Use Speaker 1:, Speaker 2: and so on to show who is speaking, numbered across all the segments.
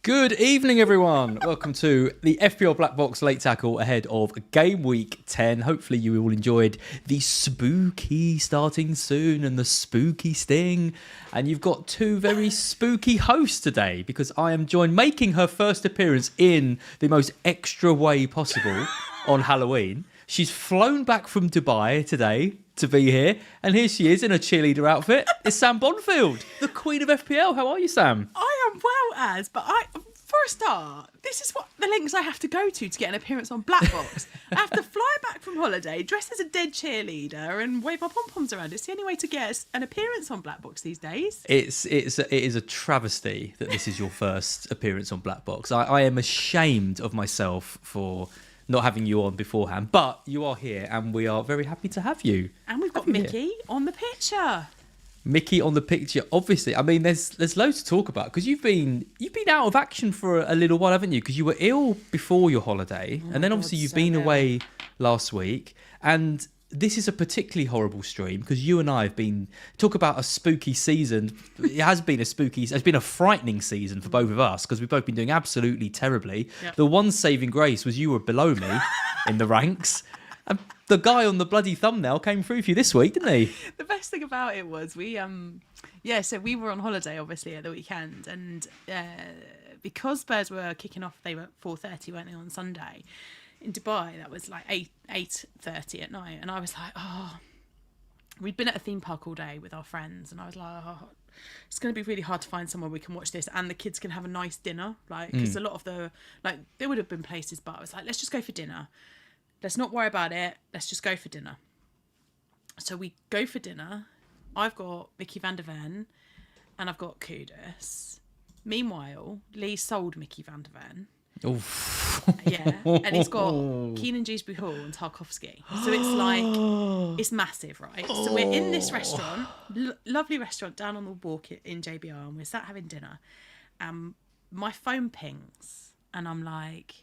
Speaker 1: Good evening, everyone. Welcome to the FPL BlackBox late tackle ahead of Game Week 10. Hopefully you all enjoyed the spooky starting soon and the spooky sting. And you've got two very spooky hosts today because I am joined, making her first appearance in the most extra way possible on Halloween. She's flown back from Dubai today to be here. And here she is in a cheerleader outfit. It's Sam Bonfield, the queen of FPL. How are you, Sam?
Speaker 2: I am well, but for a start, this is what the links I have to go to get an appearance on BlackBox. I have to fly back from holiday, dressed as a dead cheerleader, and wave my pom-poms around. It's the only way to get an appearance on BlackBox these days.
Speaker 1: It is a travesty that this is your first appearance on BlackBox. I am ashamed of myself for not having you on beforehand, but you are here, and we are very happy to have you.
Speaker 2: And we've got Mickey on the picture.
Speaker 1: Mickey on the picture, obviously. I mean, there's loads to talk about because you've been out of action for a little while, haven't you? Because you were ill before your holiday, and then obviously you've been away last week. And this is a particularly horrible stream because you and I have been talk about a spooky season. It's been a frightening season for both of us because we've both been doing absolutely terribly. Yep. The one saving grace was you were below me in the ranks. And the guy on the bloody thumbnail came through for you this week, didn't he?
Speaker 2: The best thing about it was so we were on holiday obviously at the weekend, and because Spurs were kicking off, they were at 4:30, weren't they, on Sunday in Dubai? That was like 8:30 at night, and I was like, we'd been at a theme park all day with our friends, and I was like, it's going to be really hard to find somewhere we can watch this and the kids can have a nice dinner, because a lot of there would have been places, but I was like, let's just go for dinner. Let's not worry about it. Let's just go for dinner. So we go for dinner. I've got Mickey van der Ven and I've got Kudus. Meanwhile, Lee sold Mickey van der Ven.
Speaker 1: Oof.
Speaker 2: Yeah. And he's got Keenan Dewsbury Hall and Tarkovsky. So it's like, it's massive, right? So we're in this restaurant, lovely restaurant down on the walk in JBR, and we're sat having dinner. My phone pings and I'm like,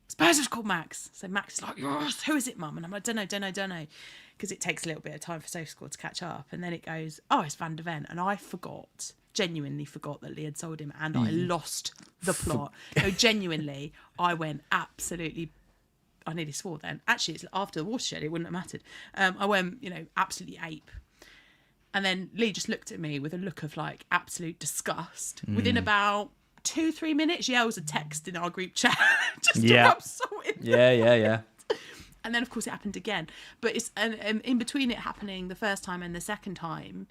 Speaker 2: Spurs have called Max. So Max is like, yes, who is it, Mum? And I'm like, don't know. Because it takes a little bit of time for SofaScore to catch up. And then it goes, it's Van der Ven. And I genuinely forgot that Lee had sold him, and I lost the plot. No, genuinely, I went absolutely, I nearly swore then. Actually, it's after the watershed, it wouldn't have mattered. I went, absolutely ape. And then Lee just looked at me with a look of like absolute disgust. Within about 2-3 minutes, yells a text in our group chat just to rub salt in.
Speaker 1: Yeah.
Speaker 2: And then, of course, it happened again. But it's and in between it happening the first time and the second time,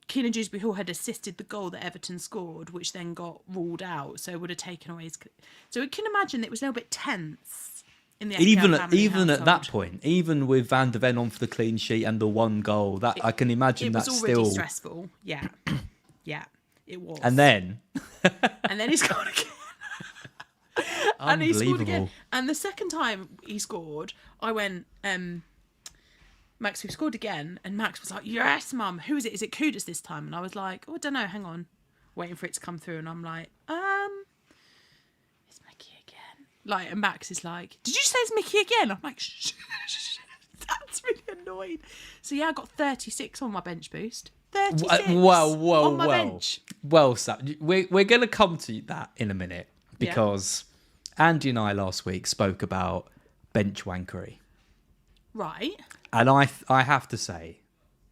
Speaker 2: Keenan Dewsbury Hall had assisted the goal that Everton scored, which then got ruled out. So it would have taken away his. So you can imagine it was a little bit tense in the
Speaker 1: even at that point, even with Van der Ven on for the clean sheet and the one goal, I can imagine that's still.
Speaker 2: It was already stressful. Yeah. Yeah. It was.
Speaker 1: And then
Speaker 2: he scored again. And he scored again. And the second time he scored, I went, Max, we've scored again. And Max was like, yes, Mum. Who is it? Is it Kudus this time? And I was like, I don't know. Hang on. Waiting for it to come through. And I'm like, it's Mickey again. And Max is like, did you say it's Mickey again? I'm like, shh. That's really annoying. So yeah, I got 36 on my bench boost. 36 on my bench.
Speaker 1: Well, Sam, we're going to come to that in a minute because Andy and I last week spoke about bench wankery.
Speaker 2: Right.
Speaker 1: And I have to say,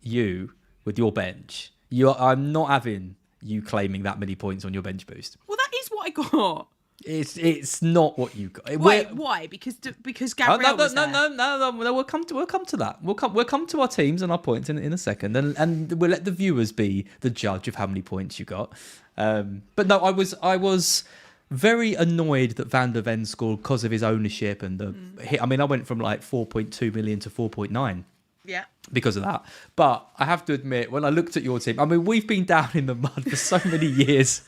Speaker 1: you, with your bench, I'm not having you claiming that many points on your bench boost.
Speaker 2: Well, that is what I got.
Speaker 1: It's not what you got.
Speaker 2: Wait, why? Because Gabriel was there.
Speaker 1: No. We'll come to that. We'll come to our teams and our points in a second, and we'll let the viewers be the judge of how many points you got. But no, I was very annoyed that Van der Ven scored because of his ownership and the hit. I mean, I went from like 4.2 million to 4.9.
Speaker 2: Yeah.
Speaker 1: Because of that. But I have to admit, when I looked at your team, I mean, we've been down in the mud for so many years.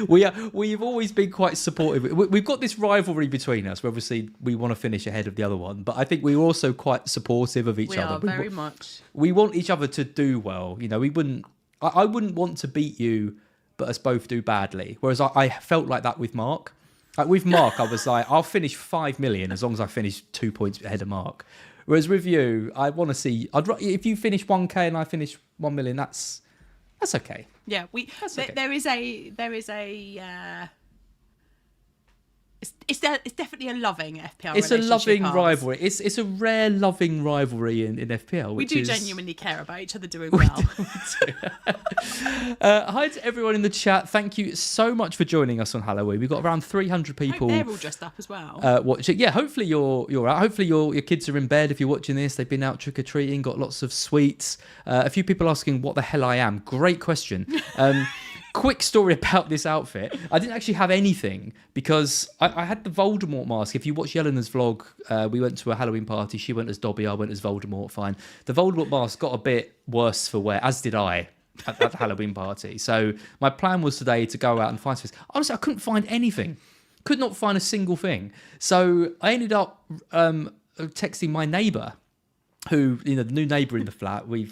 Speaker 1: We've always been quite supportive. We've got this rivalry between us where obviously we want to finish ahead of the other one, but I think we're also quite supportive of each other.
Speaker 2: We are very much.
Speaker 1: We want each other to do well. I wouldn't want to beat you, but us both do badly. Whereas I felt like that with Mark. Like with Mark, I was like, I'll finish 5 million as long as I finish 2 points ahead of Mark. Whereas with you, I want to see. If you finish 1k and I finish 1 million, that's That's okay.
Speaker 2: Yeah,
Speaker 1: That's okay.
Speaker 2: there is a. It's definitely a loving FPL.
Speaker 1: It's a loving
Speaker 2: ours.
Speaker 1: rivalry. It's a rare loving rivalry in FPL.
Speaker 2: We
Speaker 1: Which
Speaker 2: do
Speaker 1: is...
Speaker 2: genuinely care about each other doing well.
Speaker 1: Hi to everyone in the chat. Thank you so much for joining us on Halloween. We've got around 300 people.
Speaker 2: They're all dressed up as well.
Speaker 1: Watching. Yeah, hopefully you're out. Hopefully your kids are in bed if you're watching this. They've been out trick or treating, got lots of sweets. A few people asking what the hell I am. Great question. Quick story about this outfit. I didn't actually have anything because I had the Voldemort mask. If you watch Yelena's vlog, we went to a Halloween party. She went as Dobby, I went as Voldemort, fine. The Voldemort mask got a bit worse for wear, as did I at the Halloween party. So my plan was today to go out and find space. Honestly, I couldn't find anything. Could not find a single thing. So I ended up texting my neighbour, who, the new neighbour in the flat. We're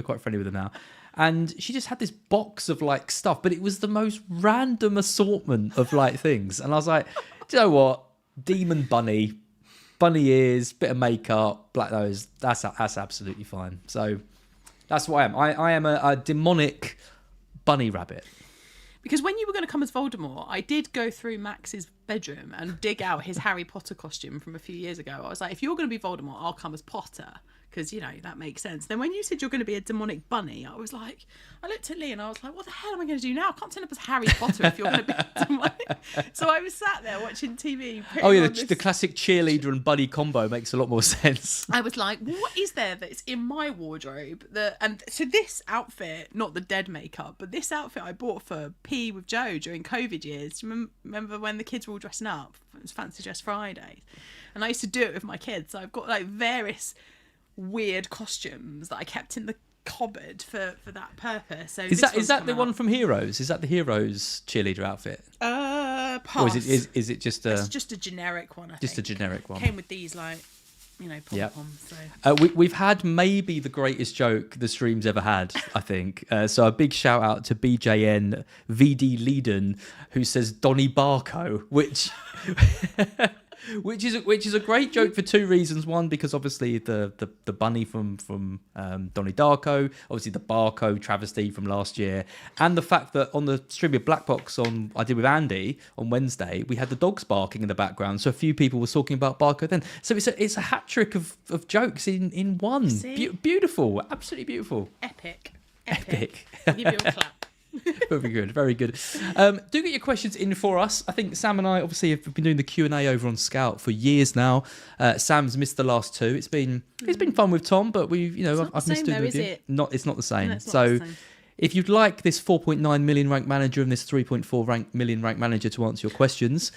Speaker 1: quite friendly with her now. And she just had this box of like stuff, but it was the most random assortment of like things. And I was like, do you know what? Demon bunny ears, bit of makeup, black nose. That's absolutely fine. So that's what I am. I am a demonic bunny rabbit.
Speaker 2: Because when you were going to come as Voldemort, I did go through Max's bedroom and dig out his Harry Potter costume from a few years ago. I was like, if you're going to be Voldemort, I'll come as Potter. Because, that makes sense. Then when you said you're going to be a demonic bunny, I was like, I looked at Lee and I was like, what the hell am I going to do now? I can't turn up as Harry Potter if you're going to be demonic. So I was sat there watching TV.
Speaker 1: Oh, yeah, the classic cheerleader and bunny combo makes a lot more sense.
Speaker 2: I was like, what is there that's in my wardrobe? And so this outfit, not the dead makeup, but this outfit I bought for P with Joe during COVID years. Do you remember when the kids were all dressing up? It was Fancy Dress Friday. And I used to do it with my kids. So I've got like various weird costumes that I kept in the cupboard for that purpose. So
Speaker 1: is that the one from Heroes? Is that the Heroes cheerleader outfit?
Speaker 2: Pass.
Speaker 1: Or is it just a?
Speaker 2: It's just a generic one. I
Speaker 1: just
Speaker 2: think.
Speaker 1: a generic one.
Speaker 2: Came with these pom-poms.
Speaker 1: So. We've had maybe the greatest joke the stream's ever had, I think. So a big shout out to BJN VD Leiden, who says Donnie Barco, which is a great joke for two reasons. One, because obviously the bunny from Donnie Darko, obviously the Barco travesty from last year, and the fact that on the stream of BlackBox I did with Andy on Wednesday, we had the dogs barking in the background, so a few people were talking about Barco then. So it's a hat trick of jokes in one. Beautiful, absolutely beautiful.
Speaker 2: Epic.
Speaker 1: I'll
Speaker 2: give you a clap.
Speaker 1: Very good, very good. Do get your questions in for us. I think Sam and I obviously have been doing the Q&A over on Scout for years now. Sam's missed the last two. It's been fun with Tom, but I've missed doing it with you. It's not the same.
Speaker 2: No, it's not the same.
Speaker 1: If you'd like this 4.9 million ranked manager and this 3.4 million ranked manager to answer your questions,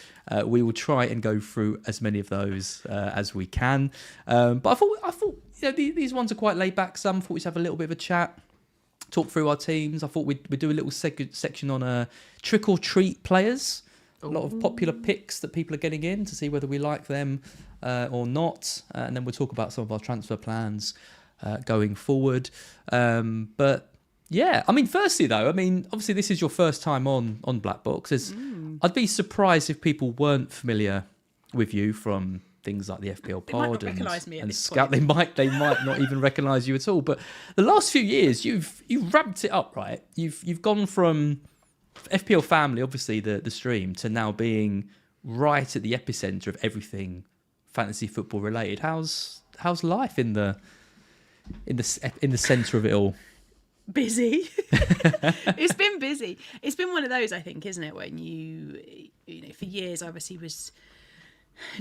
Speaker 1: we will try and go through as many of those as we can. But I thought these ones are quite laid back. Some thought we'd have a little bit of a chat. Talk through our teams. I thought we'd do a little section on trick or treat players. A lot of popular picks that people are getting in to see whether we like them or not. And then we'll talk about some of our transfer plans going forward. But yeah, firstly though, obviously this is your first time on BlackBox. I'd be surprised if people weren't familiar with you from things like the FPL pod and Scout. They might not even recognise you at all. But the last few years, you've ramped it up, right? You've gone from FPL family, obviously the stream, to now being right at the epicentre of everything fantasy football related. How's life in the centre of it all?
Speaker 2: Busy. It's been busy. It's been one of those, I think, isn't it? When you for years, obviously was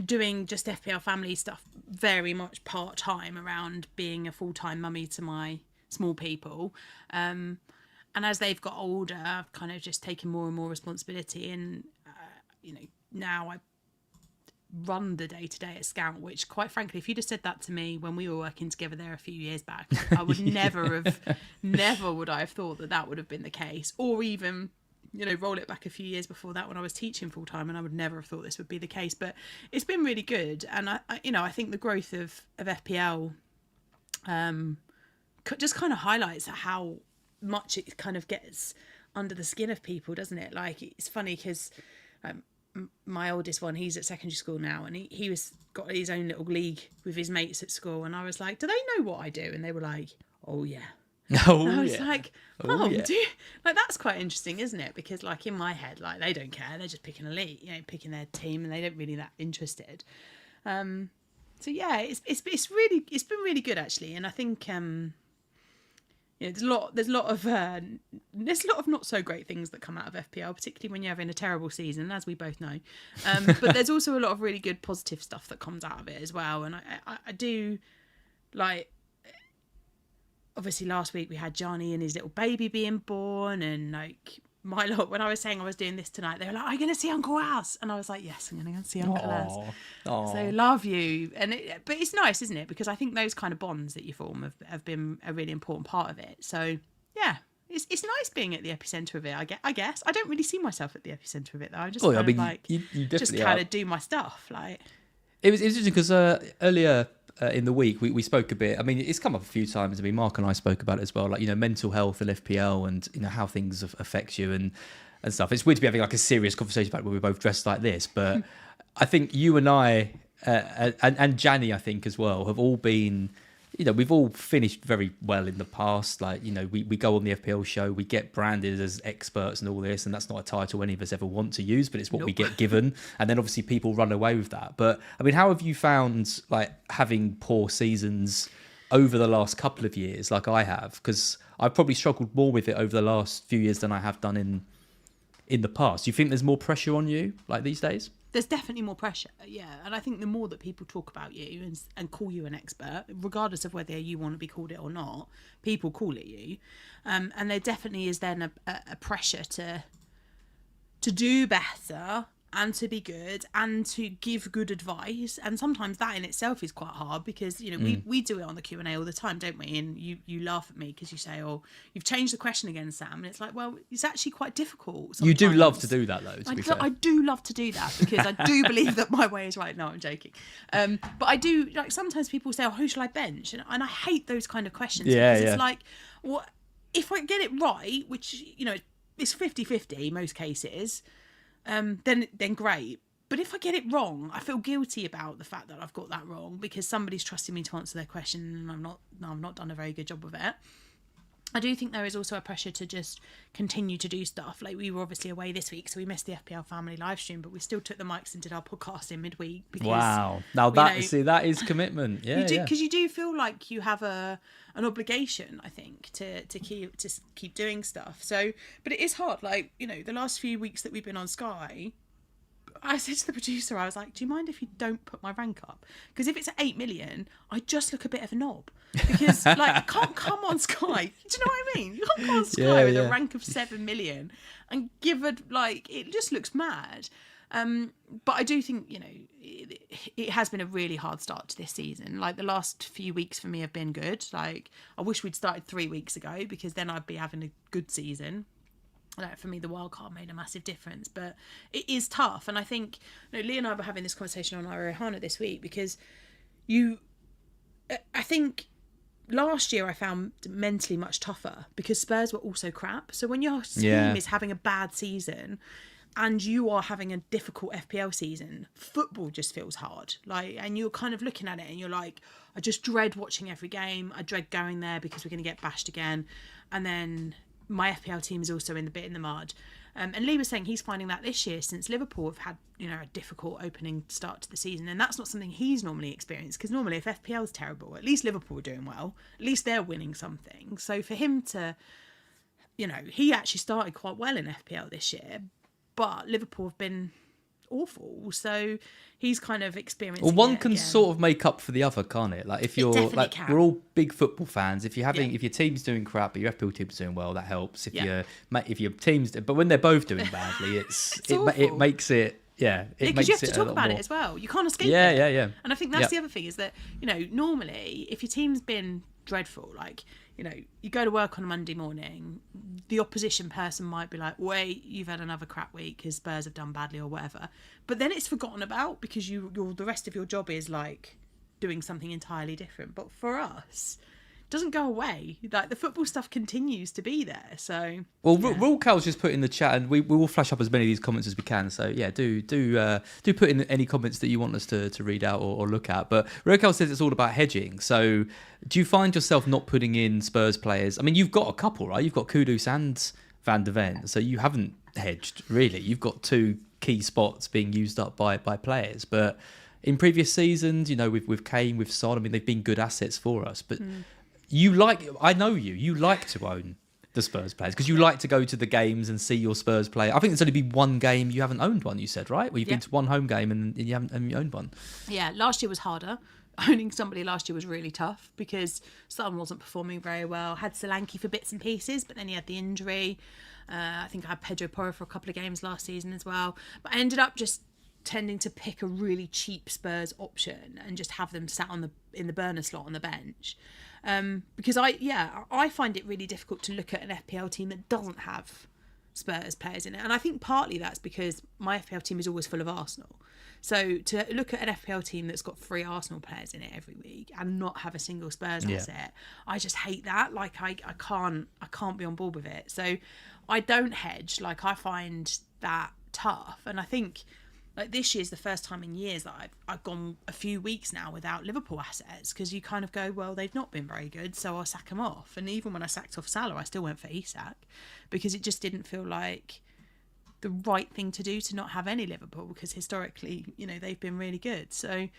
Speaker 2: doing just FPL family stuff very much part-time around being a full-time mummy to my small people. And as they've got older, I've kind of just taken more and more responsibility. And, now I run the day-to-day at Scout, which quite frankly, if you'd have said that to me when we were working together there a few years back, I would never would I have thought that would have been the case. Or even roll it back a few years before that when I was teaching full time, and I would never have thought this would be the case. But it's been really good, and I think the growth of FPL just kind of highlights how much it kind of gets under the skin of people, doesn't it? Like, it's funny because my oldest one, he's at secondary school now, and he was got his own little league with his mates at school, and I was like, do they know what I do? And they were like, oh yeah.
Speaker 1: Oh,
Speaker 2: And I was
Speaker 1: yeah.
Speaker 2: like, that's quite interesting, isn't it? Because like in my head, like they don't care. They're just picking a league, picking their team, and they don't really that interested. So yeah, it's been really good actually, and I think there's a lot of not so great things that come out of FPL, particularly when you're having a terrible season, as we both know. But there's also a lot of really good positive stuff that comes out of it as well, and I do like. Obviously, last week we had Johnny and his little baby being born, and like my lot. When I was saying I was doing this tonight, they were like, "Are you going to see Uncle Az?" And I was like, "Yes, I'm going to go and see Uncle Az." So love you, but it's nice, isn't it? Because I think those kind of bonds that you form have been a really important part of it. So yeah, it's nice being at the epicenter of it. I guess I don't really see myself at the epicenter of it though. I just
Speaker 1: you
Speaker 2: just kind of do my stuff. Like
Speaker 1: it was interesting because earlier. In the week, we spoke a bit. I mean, it's come up a few times. I mean, Mark and I spoke about it as well, like, mental health and FPL and, how things affect you and stuff. It's weird to be having like a serious conversation about it when we're both dressed like this. But I think you and I, and Janny, I think as well, have all been, we've all finished very well in the past. Like, we go on the FPL show, we get branded as experts and all this, and that's not a title any of us ever want to use, but it's what we get given. And then obviously people run away with that. But I mean, how have you found like having poor seasons over the last couple of years, like I have? Because I've probably struggled more with it over the last few years than I have done in the past. Do you think there's more pressure on you like these days?
Speaker 2: There's definitely more pressure, yeah. And I think the more that people talk about you and call you an expert, regardless of whether you want to be called it or not, people call it you. And there definitely is then a pressure to do better and to be good and to give good advice. And sometimes that in itself is quite hard because, we do it on the Q&A all the time, don't we? And you laugh at me because you say, oh, you've changed the question again, Sam. And it's like, well, it's actually quite difficult sometimes.
Speaker 1: You do love to do that, though, to be fair.
Speaker 2: I do love to do that because I do believe that my way is right. No, I'm joking. But I do, like, sometimes people say, oh, who shall I bench? And I hate those kind of questions because it's like, well, if I get it right, which, it's 50-50 most cases, then great. But if I get it wrong, I feel guilty about the fact that I've got that wrong because somebody's trusting me to answer their question and I've not done a very good job of it. I do think there is also a pressure to just continue to do stuff. Like we were obviously away this week, so we missed the FPL family live stream, but we still took the mics and did our podcast in midweek. Because,
Speaker 1: wow. Now that is commitment. Yeah,
Speaker 2: because you do feel like you have an obligation, I think, to keep doing stuff. So, but it is hard. Like, the last few weeks that we've been on Sky, I said to the producer, I was like, do you mind if you don't put my rank up? Because if it's at 8 million, I just look a bit of a knob. Because, like, I can't come on Sky. Do you know what I mean? You can't come on Sky with a rank of 7 million and give it, like, it just looks mad. But I do think, it has been a really hard start to this season. Like, the last few weeks for me have been good. Like, I wish we'd started 3 weeks ago because then I'd be having a good season. Like, for me, the wild card made a massive difference, but it is tough. And I think, Lee and I were having this conversation on our Ohana this week because I think last year I found mentally much tougher because Spurs were also crap. So when your team is having a bad season and you are having a difficult FPL season, football just feels hard. Like, and you're kind of looking at it and you're like, I just dread watching every game. I dread going there because we're going to get bashed again. And then my FPL team is also in the bit in the mud. And Lee was saying he's finding that this year since Liverpool have had, a difficult opening start to the season. And that's not something he's normally experienced because normally if FPL is terrible, at least Liverpool are doing well. At least they're winning something. So for him to, he actually started quite well in FPL this year, but Liverpool have been awful. So he's kind of experiencing.
Speaker 1: Well, one can sort of make up for the other, can't it? Like if you're like, we're all big football fans. If you're if your team's doing crap, but your FPL team's doing well, that helps. If your team's, but when they're both doing badly, it makes it. Yeah,
Speaker 2: because you have to talk about it as well. You can't escape it.
Speaker 1: Yeah.
Speaker 2: And I think that's the other thing is that, normally if your team's been dreadful, like, you go to work on a Monday morning, the opposition person might be like, wait, you've had another crap week because Spurs have done badly or whatever. But then it's forgotten about because the rest of your job is like doing something entirely different. But for us, doesn't go away. Like the football stuff continues to be there. So
Speaker 1: Rule Cal's just put in the chat, and we will flash up as many of these comments as we can. So yeah, do put in any comments that you want us to read out or look at. But Rule Cal says it's all about hedging. So do you find yourself not putting in Spurs players? I mean, you've got a couple, right? You've got Kudus and Van de Ven, so you haven't hedged really. You've got two key spots being used up by players, but in previous seasons, with Kane, with Son, I mean, they've been good assets for us, but. I know you like to own the Spurs players because you like to go to the games and see your Spurs play. I think there's only been one game you haven't owned one, you said, right? Well, you've been to one home game and you haven't owned one.
Speaker 2: Yeah, last year was harder. Owning somebody last year was really tough because Son wasn't performing very well. Had Solanke for bits and pieces, but then he had the injury. I think I had Pedro Porro for a couple of games last season as well. But I ended up just tending to pick a really cheap Spurs option and just have them sat in the burner slot on the bench. Because I find it really difficult to look at an FPL team that doesn't have Spurs players in it. And I think partly that's because my FPL team is always full of Arsenal. So to look at an FPL team that's got 3 Arsenal players in it every week and not have a single Spurs asset, I just hate that. Like I can't be on board with it. So I don't hedge. Like I find that tough. And I think like this year's the first time in years that I've gone a few weeks now without Liverpool assets because you kind of go, well, they've not been very good, so I'll sack them off. And even when I sacked off Salah, I still went for Isak because it just didn't feel like the right thing to do to not have any Liverpool because historically, they've been really good. So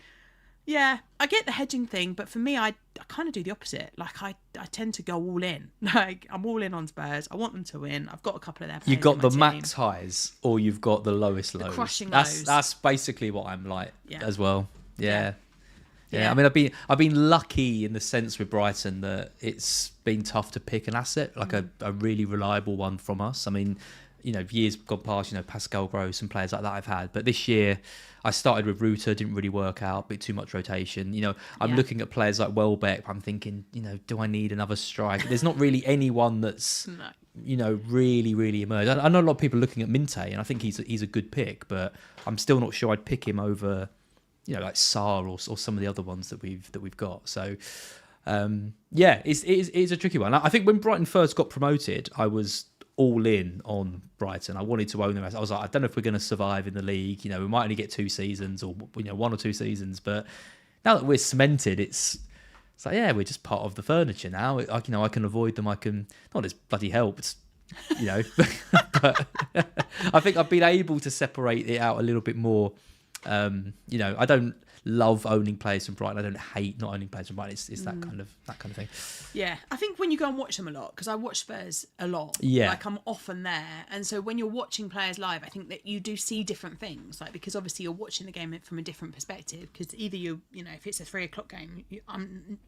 Speaker 2: yeah, I get the hedging thing, but for me, I kind of do the opposite. Like I tend to go all in. Like I'm all in on Spurs. I want them to win. I've got a couple of their players.
Speaker 1: You've got the
Speaker 2: team.
Speaker 1: Max highs, or you've got the lowest lows.
Speaker 2: The crushing lows.
Speaker 1: That's basically what I'm like as well. Yeah.
Speaker 2: Yeah.
Speaker 1: I mean, I've been lucky in the sense with Brighton that it's been tough to pick an asset, like a really reliable one from us. I mean, years gone past, Pascal Gross and players like that I've had. But this year, I started with Ruta, didn't really work out, a bit too much rotation. I'm looking at players like Welbeck. I'm thinking, do I need another strike? There's not really anyone that's, really, really emerged. I know a lot of people are looking at Minte, and I think he's a good pick, but I'm still not sure I'd pick him over, like Sarr or some of the other ones that we've got. So, it is a tricky one. I think when Brighton first got promoted, I was all in on Brighton. I wanted to own them. I was like, I don't know if we're going to survive in the league. We might only get 2 seasons or 1 or 2 seasons. But now that we're cemented, it's like, yeah, we're just part of the furniture now. I can avoid them. I can not as bloody helps, but I think I've been able to separate it out a little bit more. I don't love owning players from Brighton. I don't hate not owning players from Brighton. It's that kind of thing.
Speaker 2: Yeah, I think when you go and watch them a lot, because I watch Spurs a lot.
Speaker 1: Yeah,
Speaker 2: like I'm often there, and so when you're watching players live, I think that you do see different things. Like because obviously you're watching the game from a different perspective. Because either if it's a 3:00 game, I'm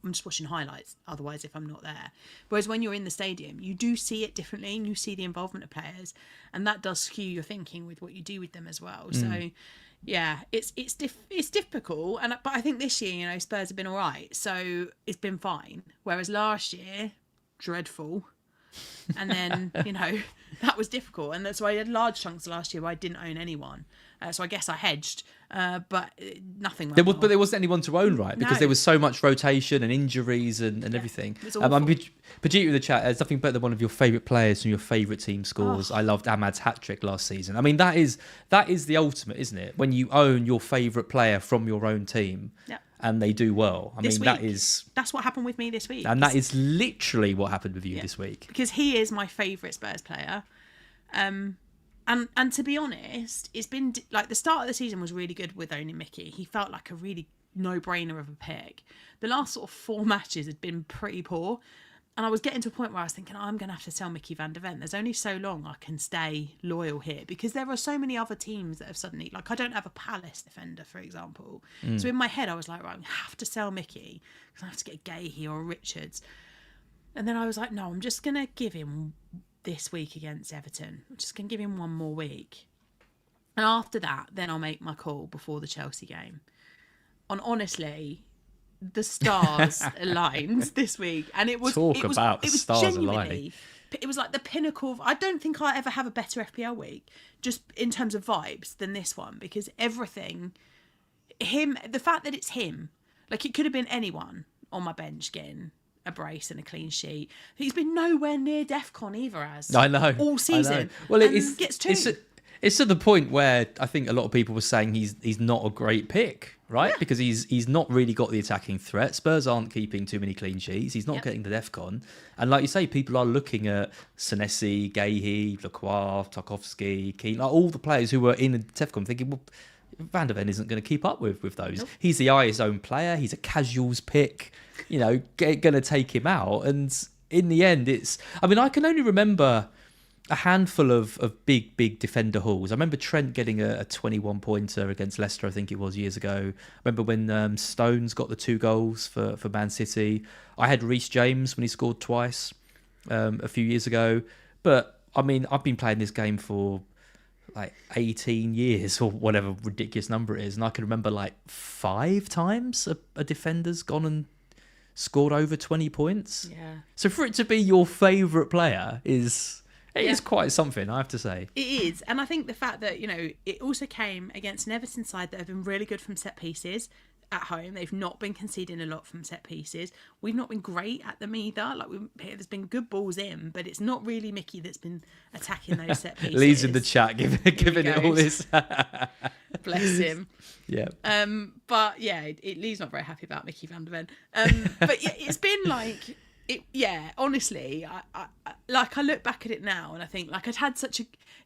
Speaker 2: just watching highlights. Otherwise, if I'm not there, whereas when you're in the stadium, you do see it differently, and you see the involvement of players, and that does skew your thinking with what you do with them as well. So. Yeah, it's difficult, but I think this year, Spurs have been all right, so it's been fine. Whereas last year, dreadful, and then that was difficult, and so I had large chunks last year where I didn't own anyone. So I guess I hedged, but nothing.
Speaker 1: But there wasn't anyone to own, right? Because there was so much rotation and injuries and everything. I'm Pajit in the chat. There's nothing better than one of your favourite players from your favourite team scores. I loved Ahmad's hat-trick last season. I mean, that is the ultimate, isn't it? When you own your favourite player from your own team. Yeah. And they do well.
Speaker 2: That's what happened with me this week.
Speaker 1: And that is literally what happened with you this week.
Speaker 2: Because he is my favourite Spurs player. And to be honest, it's been like the start of the season was really good with owning Mickey. He felt like a really no-brainer of a pick. The last sort of 4 matches had been pretty poor. And I was getting to a point where I was thinking, I'm going to have to sell Mickey van der Ven. There's only so long I can stay loyal here because there are so many other teams that have suddenly, like I don't have a Palace defender, for example. So in my head, I was like, right, I have to sell Mickey because I have to get Gahey or Richards. And then I was like, no, I'm just going to give him this week against Everton. I'm just going to give him 1 more week. And after that, then I'll make my call before the Chelsea game. And honestly, the stars aligned this week, and it was stars aligning. It was like the pinnacle of, I don't think I ever have a better FPL week just in terms of vibes than this one, because everything, the fact that it's him, like it could have been anyone on my bench getting a brace and a clean sheet. He's been nowhere near DEFCON either,
Speaker 1: I know.
Speaker 2: all season.
Speaker 1: Well,
Speaker 2: gets two.
Speaker 1: It's to the point where I think a lot of people were saying he's not a great pick, right? Yeah. Because he's not really got the attacking threat. Spurs aren't keeping too many clean sheets. He's not getting the DEFCON. And like you say, people are looking at Senesi, Gahey, Lacroix, Tarkowski, Keane, like all the players who were in the DEFCON thinking, well, Van der Ven isn't going to keep up with those. Nope. He's the IS own player. He's a casuals pick, going to take him out. And in the end, I can only remember a handful of big defender hauls. I remember Trent getting a 21-pointer against Leicester, I think it was, years ago. I remember when Stones got the 2 goals for Man City. I had Reece James when he scored twice a few years ago. But, I've been playing this game for like 18 years or whatever ridiculous number it is. And I can remember like 5 times a defender's gone and scored over 20 points.
Speaker 2: Yeah.
Speaker 1: So for it to be your favourite player is quite something, I have to say.
Speaker 2: It is. And I think the fact that, it also came against an Everton side that have been really good from set pieces at home. They've not been conceding a lot from set pieces. We've not been great at them either. There's been good balls in, but it's not really Mickey that's been attacking those set pieces.
Speaker 1: Lee's in the chat giving it all this.
Speaker 2: Bless him.
Speaker 1: Yeah.
Speaker 2: But yeah, Lee's not very happy about Mickey Van der Ven. But yeah, it's been like... honestly, I look back at it now and I think I'd had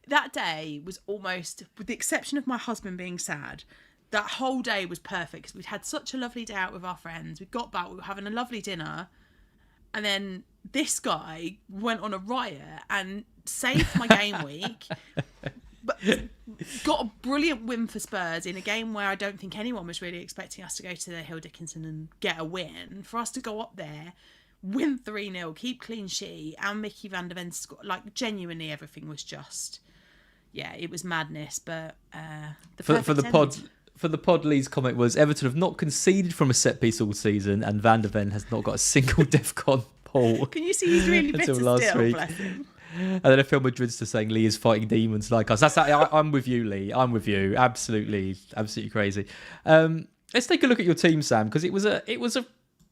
Speaker 2: that day was almost, with the exception of my husband being sad, that whole day was perfect because we'd had such a lovely day out with our friends. We got back, we were having a lovely dinner, and then this guy went on a riot and saved my game week. But got a brilliant win for Spurs in a game where I don't think anyone was really expecting us to go to the Hill Dickinson and get a win. For us to go up there, win 3-0, keep clean sheet, and Mickey Van der Ven scored. Genuinely, everything was just, it was madness. But
Speaker 1: for the pod, Lee's comment was Everton have not conceded from a set piece all season, and Van der Ven has not got a single DEFCON poll.
Speaker 2: Can you see he's really bitter
Speaker 1: last
Speaker 2: still?
Speaker 1: Week.
Speaker 2: Bless him.
Speaker 1: And then Phil Madrid's just saying Lee is fighting demons like us. I'm with you, Lee. I'm with you. Absolutely crazy. Let's take a look at your team, Sam, because it was a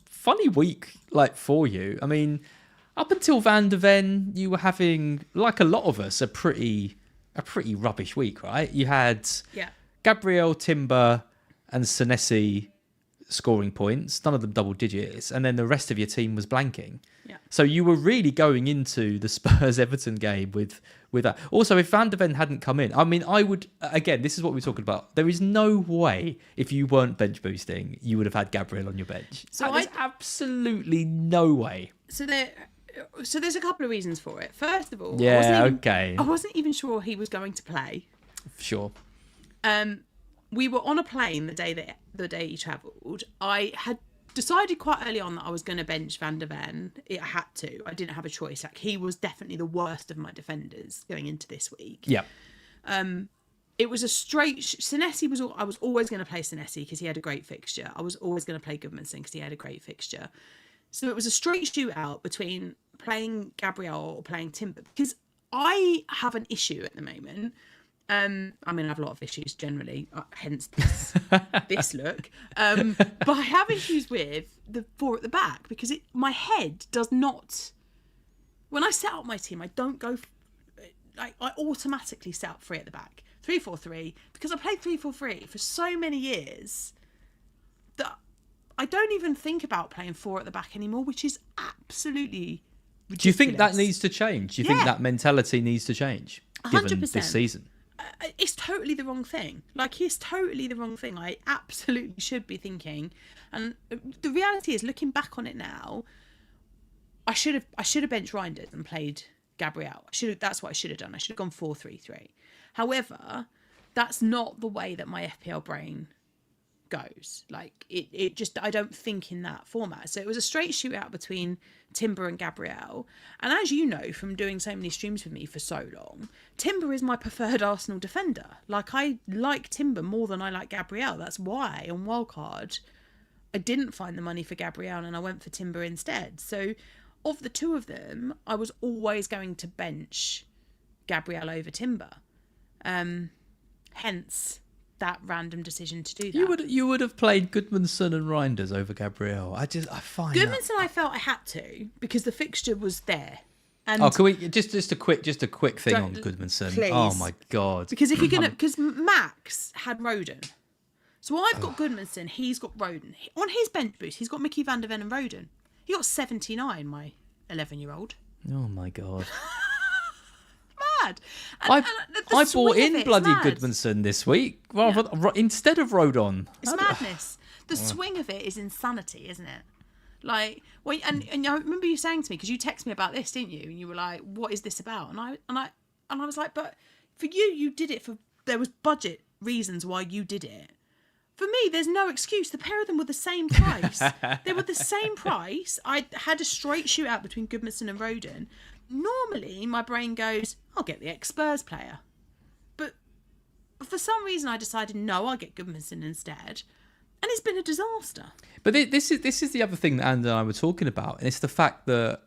Speaker 1: funny week for you. Up until Van der Ven, you were having, like a lot of us, a pretty rubbish week, right? You had Gabriel, Timber, and Senesi scoring points, none of them double digits, and then the rest of your team was blanking.
Speaker 2: Yeah.
Speaker 1: So you were really going into the Spurs-Everton game with that. Also, if Van der Ven hadn't come in, I would, again, this is what we're talking about. There is no way, if you weren't bench boosting, you would have had Gabriel on your bench. So there's absolutely no way.
Speaker 2: So there's a couple of reasons for it. First of all,
Speaker 1: I
Speaker 2: wasn't even sure he was going to play.
Speaker 1: Sure.
Speaker 2: We were on a plane the day he travelled. I had decided quite early on that I was going to bench Van der Ven. I had to. I didn't have a choice. He was definitely the worst of my defenders going into this week.
Speaker 1: Yeah.
Speaker 2: It was a straight... Senesi I was always going to play Senesi because he had a great fixture. I was always going to play Goodmanson because he had a great fixture. So it was a straight shootout between playing Gabriel or playing Timber, because I have an issue at the moment. I have a lot of issues generally, hence this look. But I have issues with the 4 at the back because my head does not... When I set up my team, I don't go... I automatically set up 3 at the back. 3-4-3, because I played 3-4-3 for so many years that I don't even think about playing 4 at the back anymore, which is absolutely ridiculous.
Speaker 1: Do you think that needs to change? Do you think that mentality needs to change?
Speaker 2: 100%.
Speaker 1: Given this season?
Speaker 2: It's totally the wrong thing. It's totally the wrong thing. I absolutely should be thinking. And the reality is, looking back on it now, I should have benched Reinders and played Gabriel. That's what I should have done. I should have gone 4-3-3. However, that's not the way that my FPL brain goes. It just, I don't think in that format. So it was a straight shootout between Timber and Gabriel. And as you know from doing so many streams with me for so long, Timber is my preferred Arsenal defender. I like Timber more than I like Gabriel. That's why on Wildcard I didn't find the money for Gabriel and I went for Timber instead. So of the two of them, I was always going to bench Gabriel over Timber. Hence that random decision to do that.
Speaker 1: You would have played Goodmanson and Reinders over Gabriel. I find
Speaker 2: Goodmanson, I felt I had to because the fixture was there. And
Speaker 1: can we just a quick thing on Goodmanson?
Speaker 2: Please.
Speaker 1: Oh my god!
Speaker 2: Because if you're gonna, because Max had Roden, so I've got Goodmanson, he's got Roden on his bench boost. He's got Mickey van der Ven and Roden. He got 79. My 11-year-old.
Speaker 1: Oh my god!
Speaker 2: Mad.
Speaker 1: I bought in bloody Goodmanson this week instead of Rodon.
Speaker 2: It's madness. The swing of it is insanity, isn't it? Like, well, and I remember you saying to me, because you texted me about this, didn't you? And you were like, "What is this about?" And I was like, "But for you did it for there was budget reasons why you did it. For me, there's no excuse. The pair of them were the same price. They were the same price. I had a straight shootout between Goodmanson and Roden. Normally, my brain goes, I'll get the ex-Spurs player. But for some reason, I decided, no, I'll get Goodmanson instead. And it's been a disaster. But
Speaker 1: this is the other thing that Andy and I were talking about. And it's the fact that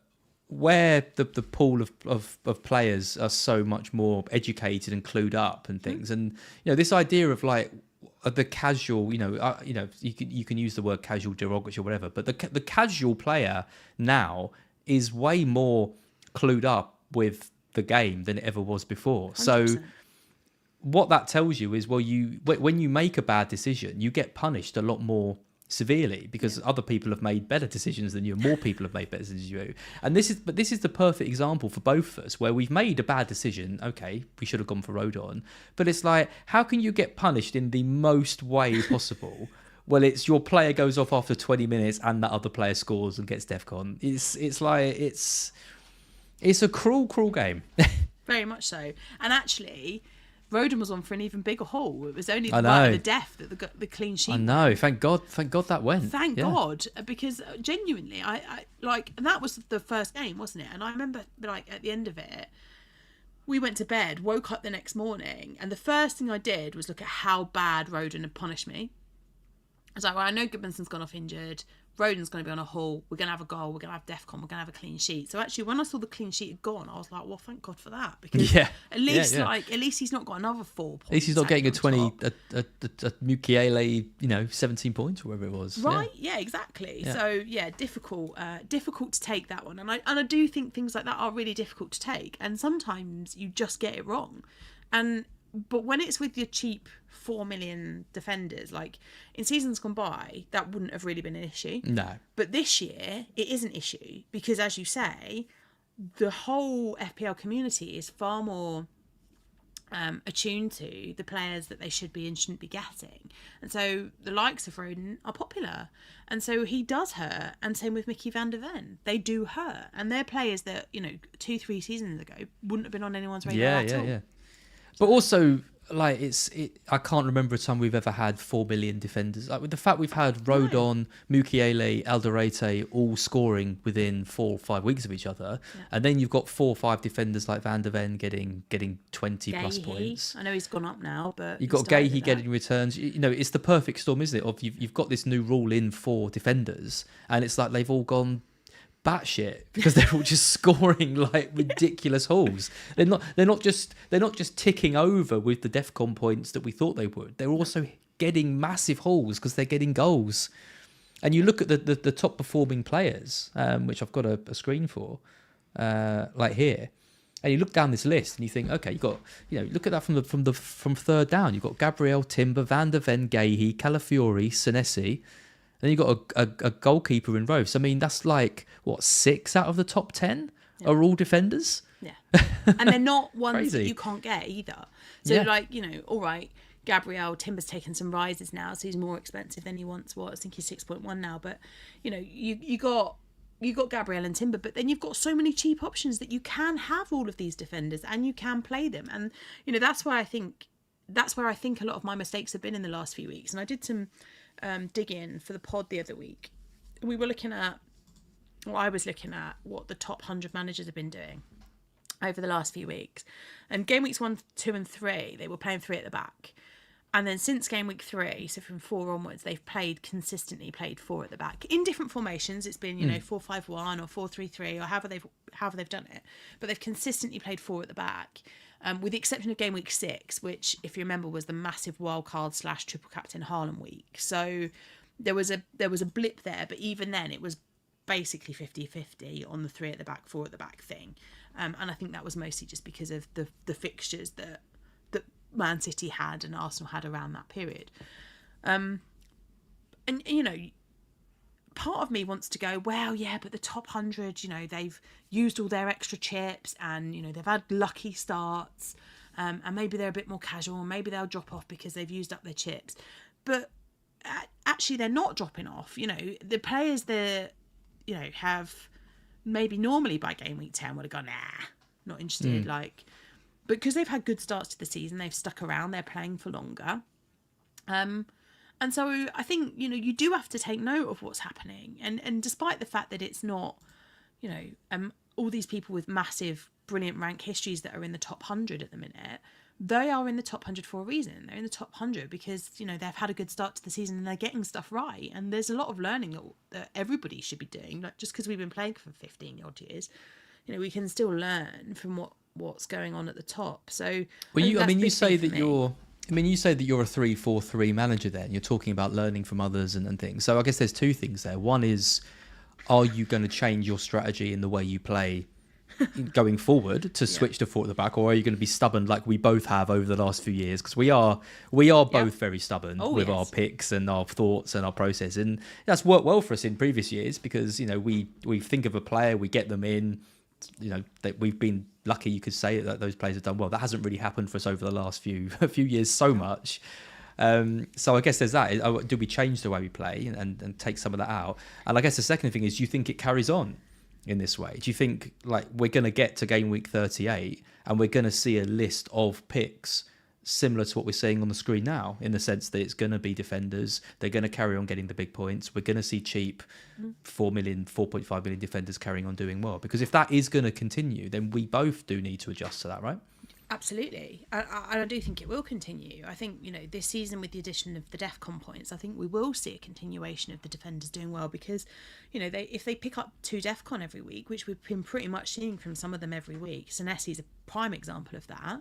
Speaker 1: where the pool of players are so much more educated and clued up and things. And, this idea of like, the casual, you can use the word casual, derogatory or whatever, but the casual player now is way more clued up with the game than it ever was before. 100%. So what that tells you is, when you make a bad decision, you get punished a lot more severely because other people have made better decisions than you, and more people have made better decisions than you. And this is the perfect example for both of us, where we've made a bad decision. Okay, we should have gone for Rodon, but it's like, how can you get punished in the most way possible? Well, it's your player goes off after 20 minutes and that other player scores and gets DEFCON. It's a cruel game.
Speaker 2: Very much so. And actually, Roden was on for an even bigger haul. It was only the death that the clean sheet.
Speaker 1: I know. Thank God that went.
Speaker 2: Thank God, because genuinely, I like, and that was the first game, wasn't it? And I remember, like, at the end of it, we went to bed, woke up the next morning, and the first thing I did was look at how bad Roden had punished me. I was like, well, I know Goodmanson's gone off injured. Rodon's going to be on a haul. We're going to have a goal. We're going to have DEFCON. We're going to have a clean sheet. So actually, when I saw the clean sheet had gone, I was like, well, thank God for that. Because at least he's not got another 4 points.
Speaker 1: At least he's not getting a 20, a Mukiele, 17 points or whatever it was.
Speaker 2: Right? Yeah, exactly. Yeah. So, difficult to take that one. And I do think things like that are really difficult to take. And sometimes you just get it wrong. But when it's with your cheap 4 million defenders, like in seasons gone by, that wouldn't have really been an issue.
Speaker 1: No.
Speaker 2: But this year, it is an issue because, as you say, the whole FPL community is far more attuned to the players that they should be and shouldn't be getting. And so the likes of Roden are popular. And so he does hurt. And same with Mickey van der Ven. They do hurt. And they're players that, 2-3 seasons ago wouldn't have been on anyone's radar at all. Yeah.
Speaker 1: But also, like, I can't remember a time we've ever had 4 million defenders. Like, with the fact we've had Rodon, Mukiele, Alderete all scoring within 4 or 5 weeks of each other, and then you've got 4 or 5 defenders like Van der Ven getting 20 plus points.
Speaker 2: I know he's gone up now, but
Speaker 1: you've got Gahey getting returns. It's the perfect storm, isn't it? Of you've got this new rule in for defenders, and it's like they've all gone batshit because they're all just scoring like ridiculous hauls. They're not just ticking over with the DEFCON points that we thought they would. They're also getting massive hauls because they're getting goals. And you look at the top performing players, which I've got a screen for, like here, and you look down this list and you think, okay, you got look at that from third down. You've got Gabriel, Timber, Van der Ven, Gahey, Calafiori, Senesi. Then you've got a goalkeeper in Rose. I mean, that's like, 6 out of the top 10 are all defenders?
Speaker 2: Yeah. And they're not ones that you can't get either. So, all right, Gabriel, Timber's taken some rises now, so he's more expensive than he once was. I think he's 6.1 now. But, you got Gabriel and Timber, but then you've got so many cheap options that you can have all of these defenders and you can play them. And, that's where I think a lot of my mistakes have been in the last few weeks. And I did some dig in for the pod the other week. I was looking at what the top 100 managers have been doing over the last few weeks. And game weeks 1, 2 and 3, they were playing 3 at the back. And then since game week 3, so from 4 onwards, they've consistently played 4 at the back in different formations. It's been 4-5-1 or 4-3-3 or however they've done it, but they've consistently played 4 at the back. with the exception of game week 6, which, if you remember, was the massive wildcard / triple captain Haaland week. So there was a blip there, but even then it was basically 50-50 on the 3 at the back, 4 at the back thing. And I think that was mostly just because of the fixtures that Man City had and Arsenal had around that period. And, you know, part of me wants to go, well, yeah, but the top 100, you know, they've used all their extra chips and, you know, they've had lucky starts, and maybe they're a bit more casual, and maybe they'll drop off because they've used up their chips. But actually, they're not dropping off. You know, the players that, you know, have maybe normally by game week 10 would have gone, nah, not interested. But because they've had good starts to the season, they've stuck around, they're playing for longer. And so I think, you know, you do have to take note of what's happening. And despite the fact that it's not, you know, all these people with massive, brilliant rank histories that are in the top 100 at the minute, they are in the top 100 for a reason. They're in the top 100 because, you know, they've had a good start to the season and they're getting stuff right. And there's a lot of learning that everybody should be doing. Like, just because we've been playing for 15 odd years, you know, we can still learn from what's going on at the top. So,
Speaker 1: well, you say that you're a 3-4-3 manager there, and you're talking about learning from others and things. So I guess there's two things there. One is, are you going to change your strategy in the way you play going forward to switch to 4 at the back, or are you going to be stubborn like we both have over the last few years? Because we are both very stubborn with our picks and our thoughts and our process, and that's worked well for us in previous years because, you know, we think of a player, we get them in, you know, that we've been lucky, you could say, that those players have done well. That hasn't really happened for us over the last few years so much. So I guess there's that. Do we change the way we play and take some of that out? And I guess the second thing is, do you think it carries on in this way? Do you think, like, we're going to get to game week 38 and we're going to see a list of picks similar to what we're seeing on the screen now, in the sense that it's going to be defenders, they're going to carry on getting the big points, we're going to see cheap 4.5 million defenders carrying on doing well? Because if that is going to continue, then we both do need to adjust to that, right?
Speaker 2: Absolutely. I do think it will continue. I think, you know, this season with the addition of the DEFCON points, I think we will see a continuation of the defenders doing well because, you know, if they pick up 2 DEFCON every week, which we've been pretty much seeing from some of them every week, Senesi's a prime example of that.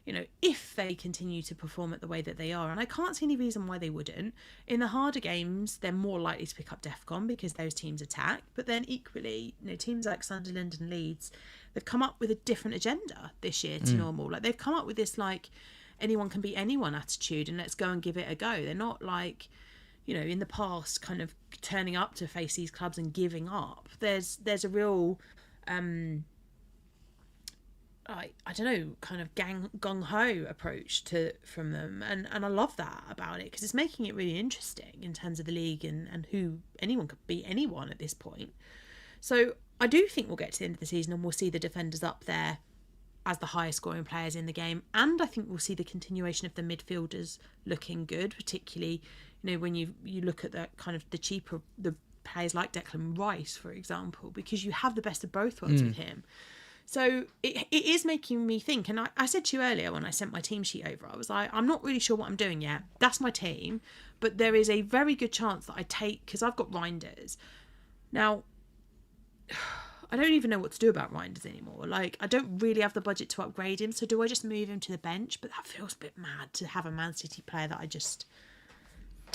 Speaker 2: You know, if they continue to perform at the way that they are, and I can't see any reason why they wouldn't. In the harder games, they're more likely to pick up DEFCON because those teams attack. But then equally, you know, teams like Sunderland and Leeds, they've come up with a different agenda this year to normal. Like, they've come up with this, like, anyone can beat anyone attitude and let's go and give it a go. They're not like, you know, in the past kind of turning up to face these clubs and giving up. There's a real... I don't know, kind of gung-ho approach from them. And I love that about it because it's making it really interesting in terms of the league and who anyone could beat anyone at this point. So I do think we'll get to the end of the season and we'll see the defenders up there as the highest scoring players in the game. And I think we'll see the continuation of the midfielders looking good, particularly, you know, when you look at the kind of the cheaper, the players like Declan Rice, for example, because you have the best of both worlds with him. So it is making me think, and I said to you earlier when I sent my team sheet over, I was like, I'm not really sure what I'm doing yet. That's my team, but there is a very good chance that I take, because I've got Reinders. Now, I don't even know what to do about Reinders anymore. Like, I don't really have the budget to upgrade him, so do I just move him to the bench? But that feels a bit mad to have a Man City player that I just...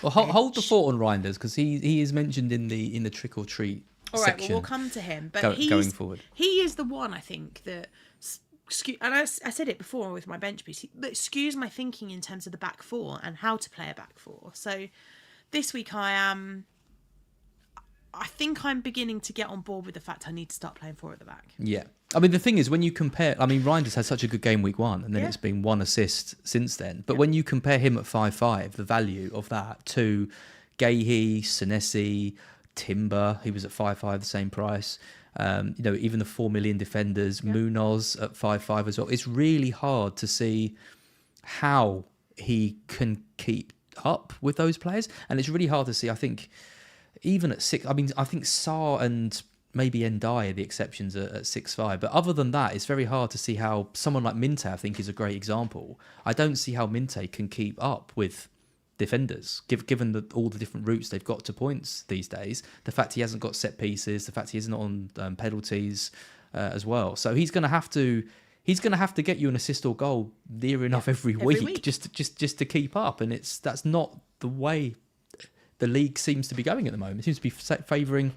Speaker 1: Well, hold the thought on Reinders, because he is mentioned in the trick or treat.
Speaker 2: All right, well, we'll come to him. But
Speaker 1: going forward,
Speaker 2: he is the one, I think, that... And I said it before with my bench piece, that skews my thinking in terms of the back four and how to play a back four. So this week I think I'm beginning to get on board with the fact I need to start playing 4 at the back. Yeah.
Speaker 1: I mean, the thing is, when you compare... I mean, Reinders had such a good game week 1, and then it's been 1 assist since then. But when you compare him at 5.5, the value of that, to Gahey, Senesi, Timber, he was at 5.5, the same price. You know, even the 4 million defenders, Munoz at 5.5 as well. It's really hard to see how he can keep up with those players. And it's really hard to see, I think, even at 6... I mean, I think Sarr and maybe Ndai are the exceptions at 6.5. But other than that, it's very hard to see how someone like Minte, I think, is a great example. I don't see how Minte can keep up with defenders, given all the different routes they've got to points these days. The fact he hasn't got set pieces, the fact he isn't on penalties as well. So he's going to have to he's going to have to get you an assist or goal near enough every week. Just to keep up, and that's not the way the league seems to be going at the moment. It seems to be favouring,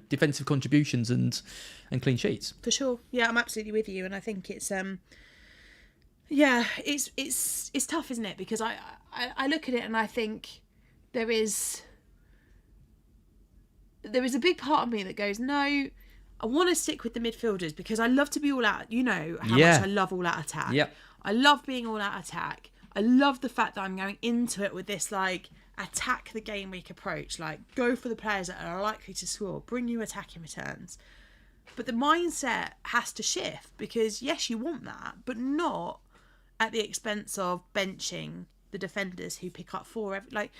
Speaker 1: defensive contributions and clean sheets.
Speaker 2: For sure. Yeah, I'm absolutely with you, and I think it's it's tough, isn't it? Because I look at it and I think there is a big part of me that goes, no, I want to stick with the midfielders because I love to be all out. You know how much I love all out attack.
Speaker 1: Yep.
Speaker 2: I love being all out attack. I love the fact that I'm going into it with this like attack the game week approach, like go for the players that are likely to score, bring you attacking returns. But the mindset has to shift because yes, you want that, but not at the expense of benching the defenders who pick up 4 every,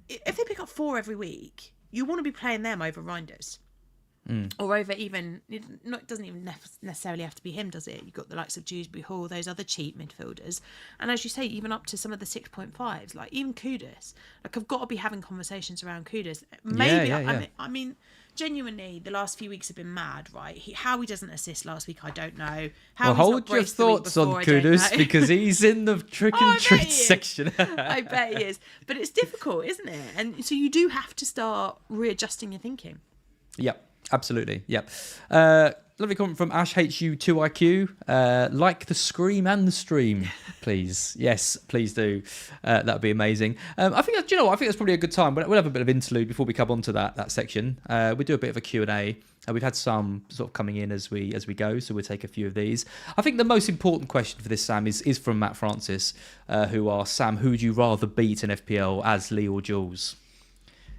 Speaker 2: if they pick up 4 every week, you want to be playing them over Reinders. Or over even, it doesn't even necessarily have to be him, does it? You've got the likes of Dewsbury Hall, those other cheap midfielders. And as you say, even up to some of the 6.5s, like even Kudus. Like, I've got to be having conversations around Kudus. Maybe, I mean, genuinely, the last few weeks have been mad, right? How he doesn't assist last week, I don't know. How
Speaker 1: hold your thoughts on Kudus because he's in the trick and treat section.
Speaker 2: I bet he is. But it's difficult, isn't it? And so you do have to start readjusting your thinking.
Speaker 1: Yep. Absolutely, yep. Lovely comment from Ash HU2IQ. Like the scream and the stream, please. Yes, please do. That would be amazing. I think that's probably a good time. We'll have a bit of interlude before we come on to that section. We do a bit of a Q&A. We've had some sort of coming in as we go, so we'll take a few of these. I think the most important question for this, Sam, is from Matt Francis, who asks, Sam, who would you rather beat in FPL, as Lee or Jules?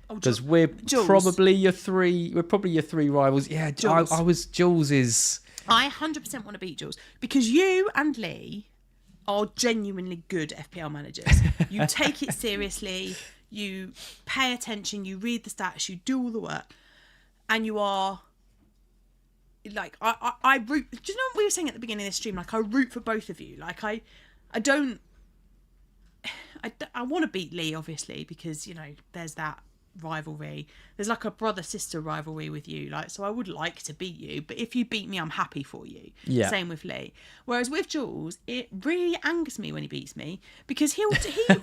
Speaker 1: Because we're probably your three rivals. Yeah, Jules is.
Speaker 2: I 100% want to beat Jules because you and Lee are genuinely good FPL managers. You take it seriously, you pay attention, you read the stats, you do all the work, and you are like I root. Do you know what we were saying at the beginning of this stream? Like, I root for both of you. Like, I want to beat Lee, obviously, because there's that rivalry. There's like a brother-sister rivalry with you, so I would like to beat you, but if you beat me, I'm happy for you. Same with Lee. Whereas with Jules, it really angers me when he beats me because he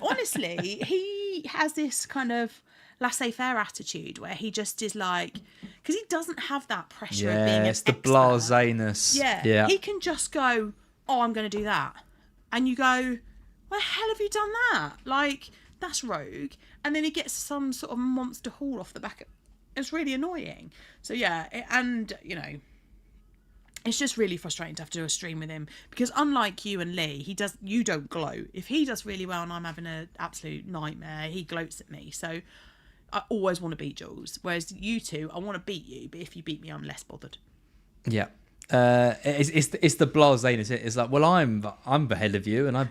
Speaker 2: honestly, he has this kind of laissez-faire attitude where he just is like, because he doesn't have that pressure of being an expert.
Speaker 1: The blaseness.
Speaker 2: Yeah, he can just go, oh, I'm going to do that, and you go, why the hell have you done that? Like, that's rogue. And then he gets some sort of monster haul off the back. It's really annoying. So it's just really frustrating to have to do a stream with him because unlike you and Lee, you don't gloat. If he does really well and I'm having an absolute nightmare, he gloats at me. So I always want to beat Jules. Whereas you two, I want to beat you, but if you beat me, I'm less bothered.
Speaker 1: Yeah. It's the blaseness. It's like, well, I'm ahead of you, and I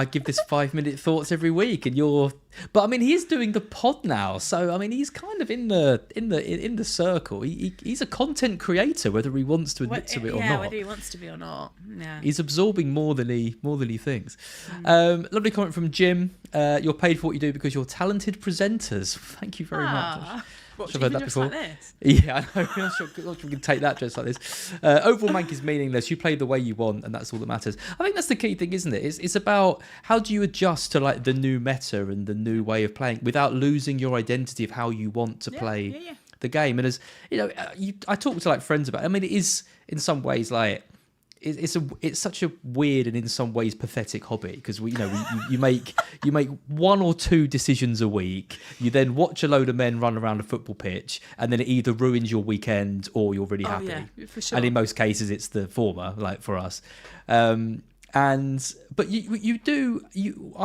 Speaker 1: give this 5-minute thoughts every week, and you're. But I mean, he is doing the pod now, so I mean, he's kind of in the circle. He's a content creator, whether he wants to admit to it or not.
Speaker 2: Yeah, whether he wants to be or not. Yeah.
Speaker 1: He's absorbing more than he thinks. Lovely comment from Jim. You're paid for what you do because you're talented presenters. Thank you very much.
Speaker 2: What, I've heard that before. Like this?
Speaker 1: Yeah, I know. I'm not sure we can take that just like this. Overall mank is meaningless. You play the way you want, and that's all that matters. I think that's the key thing, isn't it? It's about how do you adjust to like the new meta and the new way of playing without losing your identity of how you want to play the game. And as I talk to like friends about it. I mean, it is in some ways like. It's such a weird and in some ways pathetic hobby because you make 1 or 2 decisions a week. You then watch a load of men run around a football pitch, and then it either ruins your weekend or you're really happy.
Speaker 2: Yeah, for sure.
Speaker 1: And in most cases, it's the former, like for us. But I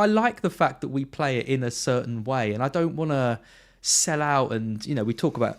Speaker 1: like the fact that we play it in a certain way, and I don't want to sell out. And we talk about.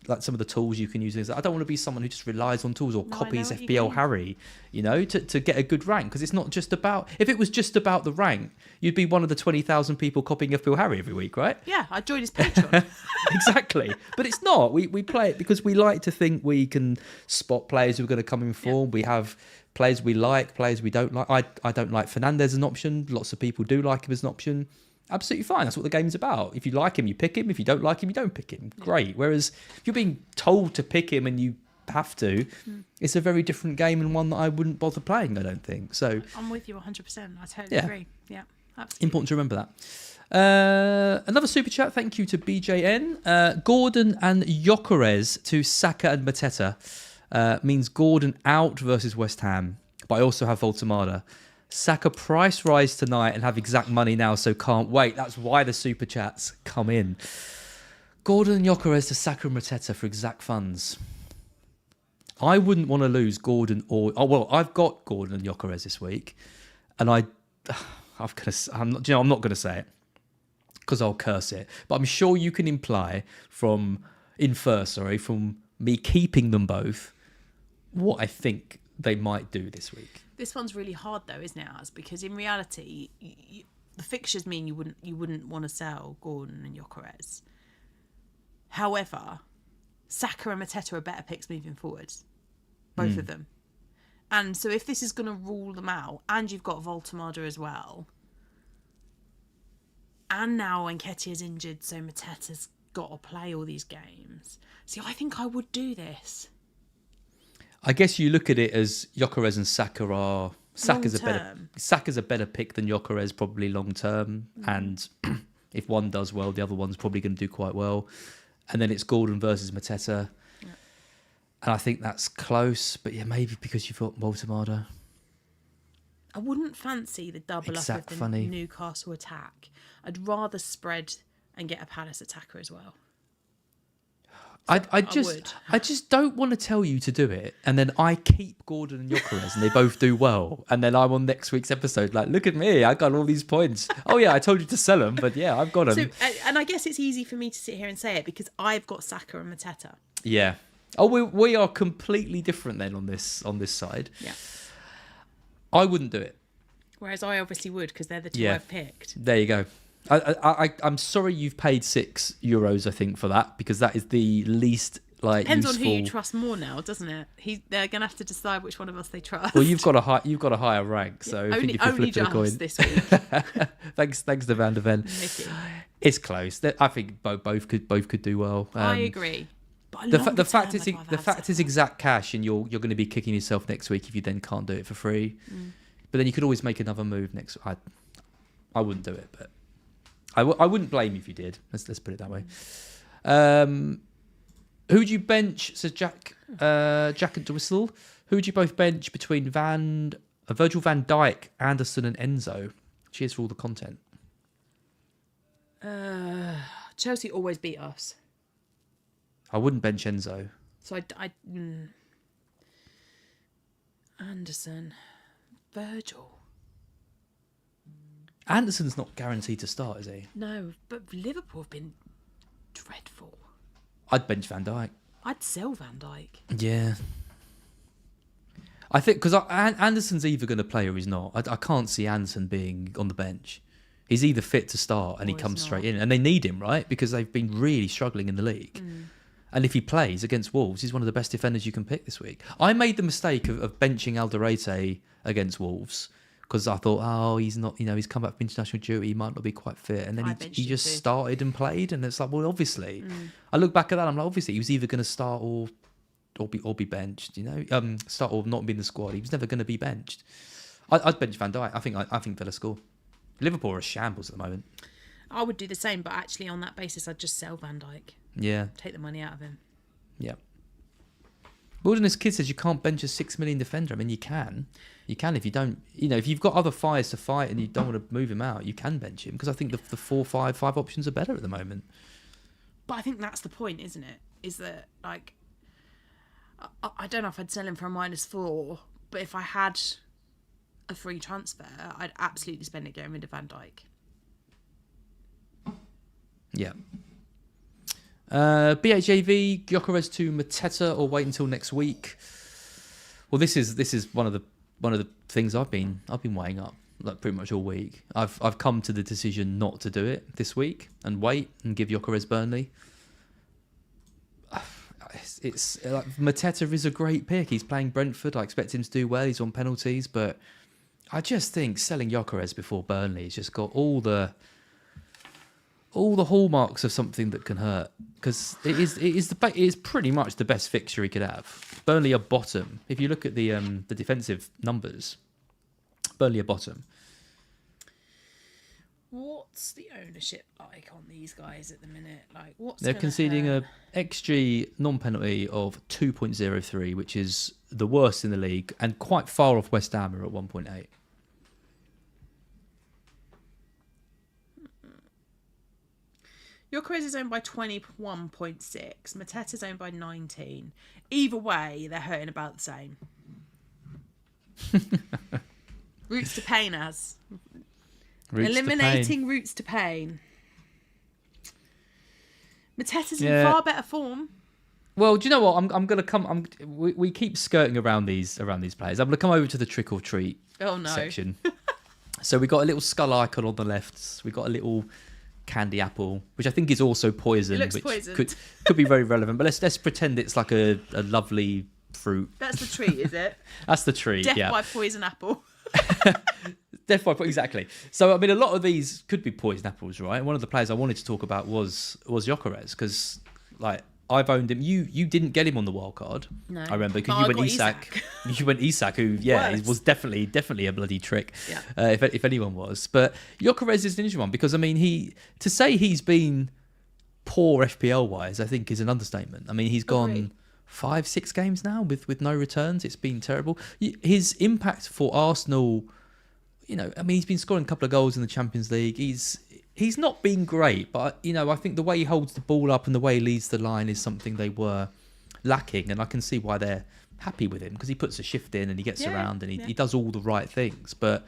Speaker 1: Like some of the tools you can use. I don't want to be someone who just relies on tools or copies FPL Harry, to get a good rank. Because it's not just about... If it was just about the rank, you'd be one of the 20,000 people copying FPL Harry every week, right?
Speaker 2: Yeah, I'd join his Patreon.
Speaker 1: Exactly. But it's not. We play it because we like to think we can spot players who are going to come in form. Yeah. We have players we like, players we don't like. I don't like Fernandez as an option. Lots of people do like him as an option. Absolutely fine. That's what the game's about. If you like him, you pick him. If you don't like him, you don't pick him. Great. Whereas if you're being told to pick him and you have to, it's a very different game and one that I wouldn't bother playing, I don't think. So
Speaker 2: I'm with you 100%. I totally agree. Yeah, absolutely.
Speaker 1: Important to remember that. Another super chat. Thank you to BJN. Gordon and Gyökeres to Saka and Mateta means Gordon out versus West Ham. But I also have Voltemada. Saka price rise tonight and have exact money now, so can't wait. That's why the super chats come in. Gordon and Gyökeres to Saka and Mateta for exact funds. I wouldn't want to lose Gordon or... Oh, well, I've got Gordon and Gyökeres this week. And I'm not going to say it because I'll curse it. But I'm sure you can infer from me keeping them both what I think they might do this week.
Speaker 2: This one's really hard though, isn't it, Az? Because in reality, the fixtures mean you wouldn't want to sell Gordon and Gyökeres. However, Saka and Mateta are better picks moving forwards, both of them. And so if this is going to rule them out, and you've got Voltemada as well, and now Nketiah's injured, so Mateta's got to play all these games. See, I think I would do this.
Speaker 1: I guess you look at it as Gyökeres and Saka are... Saka's a better pick than Gyökeres probably long term. And if one does well, the other one's probably going to do quite well. And then it's Gordon versus Mateta. Yeah. And I think that's close. But yeah, maybe because you've got Voltemada.
Speaker 2: I wouldn't fancy the double up of the Newcastle attack. I'd rather spread and get a Palace attacker as well.
Speaker 1: I just don't want to tell you to do it, and then I keep Gordon and Gyökeres, and they both do well, and then I'm on next week's episode like, look at me, I got all these points. Oh yeah, I told you to sell them, but yeah, I've got them.
Speaker 2: So, and I guess it's easy for me to sit here and say it because I've got Saka and Mateta.
Speaker 1: Yeah. Oh, we are completely different then on this side.
Speaker 2: Yeah.
Speaker 1: I wouldn't do it.
Speaker 2: Whereas I obviously would because they're the two I've picked.
Speaker 1: There you go. I'm sorry you've paid €6, I think, for that, because that is the least
Speaker 2: depends
Speaker 1: useful...
Speaker 2: on who you trust more now, doesn't it? They're going to have to decide which one of us they trust.
Speaker 1: Well, you've got a higher rank, so I think if you're flipping a coin
Speaker 2: this week.
Speaker 1: thanks to Van der Ven. It's close. I think both could do well.
Speaker 2: I agree. But
Speaker 1: the fact is exact cash, and you're going to be kicking yourself next week if you then can't do it for free. But then you could always make another move next. I wouldn't do it, but. I wouldn't blame you if you did. Let's put it that way. Who would you bench? Says Jack and Dwissel. Who would you both bench between Virgil van Dijk, Anderson, and Enzo? Cheers for all the content.
Speaker 2: Chelsea always beat us.
Speaker 1: I wouldn't bench Enzo.
Speaker 2: So Anderson, Virgil.
Speaker 1: Anderson's not guaranteed to start, is he?
Speaker 2: No, but Liverpool have been dreadful.
Speaker 1: I'd bench Van Dijk.
Speaker 2: I'd sell Van Dijk.
Speaker 1: Yeah. I think because Anderson's either going to play or he's not. I can't see Anderson being on the bench. He's either fit to start and he comes straight in. And they need him, right? Because they've been really struggling in the league. And if he plays against Wolves, he's one of the best defenders you can pick this week. I made the mistake of benching Alderete against Wolves. Because I thought, he's not, he's come back from international duty, he might not be quite fit. And then he just started and played. And it's like, well, obviously. I look back at that, I'm like, obviously, he was either going to start or be benched, start or not be in the squad. He was never going to be benched. I'd bench Van Dijk. I think Villa score. Liverpool are a shambles at the moment.
Speaker 2: I would do the same, but actually on that basis, I'd just sell Van Dijk.
Speaker 1: Yeah.
Speaker 2: Take the money out of him.
Speaker 1: Yeah. Wilderness Kid says you can't bench a 6 million defender. I mean, you can. You can if you don't, if you've got other fires to fight and you don't want to move him out, you can bench him because I think the 4-5 options are better at the moment.
Speaker 2: But I think that's the point, isn't it? Is that, like, I don't know if I'd sell him for a -4, but if I had a free transfer, I'd absolutely spend it getting rid of Van Dijk.
Speaker 1: Yeah. BHAV, Gyökeres to Mateta or wait until next week? Well, this is one of the things I've been weighing up like pretty much all week. I've come to the decision not to do it this week and wait and give Gyökeres Burnley. It's like Mateta is a great pick. He's playing Brentford. I expect him to do well. He's on penalties, but I just think selling Gyökeres before Burnley has just got all the all the hallmarks of something that can hurt, because it is pretty much the best fixture he could have. Burnley are bottom. If you look at the defensive numbers, Burnley are bottom.
Speaker 2: What's the ownership like on these guys at the minute? Like,
Speaker 1: they're conceding a XG non-penalty of 2.03, which is the worst in the league, and quite far off West Ham at 1.8.
Speaker 2: Your is owned by 21.6. Mateta's owned by 19. Either way, they're hurting about the same. Roots to pain, eliminating roots to pain. Mateta's in far better form.
Speaker 1: Well, do you know what? I'm going to come. We keep skirting around these players. I'm going to come over to the trick or treat section. So we got a little skull icon on the left. We got a little candy apple, which I think is also poison,
Speaker 2: it looks
Speaker 1: which
Speaker 2: poisoned.
Speaker 1: could be very relevant. But let's pretend it's like a lovely fruit.
Speaker 2: That's the treat, is it?
Speaker 1: That's the treat.
Speaker 2: Death
Speaker 1: yeah.
Speaker 2: by poison apple.
Speaker 1: Death by exactly. So I mean, a lot of these could be poison apples, right? One of the players I wanted to talk about was Gyökeres, because like I've owned him. You didn't get him on the wild card.
Speaker 2: No,
Speaker 1: I remember, because you went Isak. You went Isak, who was definitely a bloody trick.
Speaker 2: Yeah.
Speaker 1: If anyone was, but Gyökeres is an interesting one, because I mean, to say he's been poor FPL wise, I think is an understatement. I mean, he's gone 5-6 games now with no returns. It's been terrible. His impact for Arsenal, I mean, he's been scoring a couple of goals in the Champions League. He's not been great, but I think the way he holds the ball up and the way he leads the line is something they were lacking, and I can see why they're happy with him, because he puts a shift in and he gets around and he does all the right things. But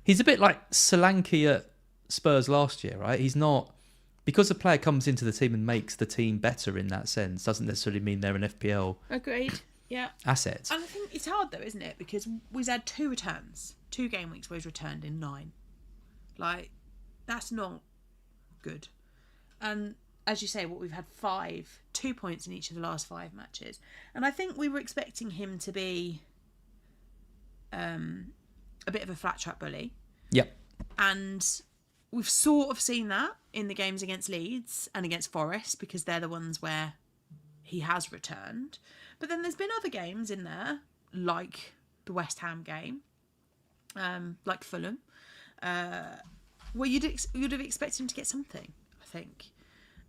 Speaker 1: he's a bit like Solanke at Spurs last year, right? He's not, because a player comes into the team and makes the team better in that sense, doesn't necessarily mean they're an FPL
Speaker 2: Agreed. Yeah.
Speaker 1: asset.
Speaker 2: And I think it's hard though, isn't it? Because we've had 2 returns, 2 game weeks where he's returned in 9. Like, that's not good. And as you say, we've had 2 points in each of the last 5 matches, and I think we were expecting him to be a bit of a flat track bully.
Speaker 1: Yep.
Speaker 2: And we've sort of seen that in the games against Leeds and against Forest, because they're the ones where he has returned. But then there's been other games in there, like the West Ham game, like Fulham, where you'd have expected him to get something, I think.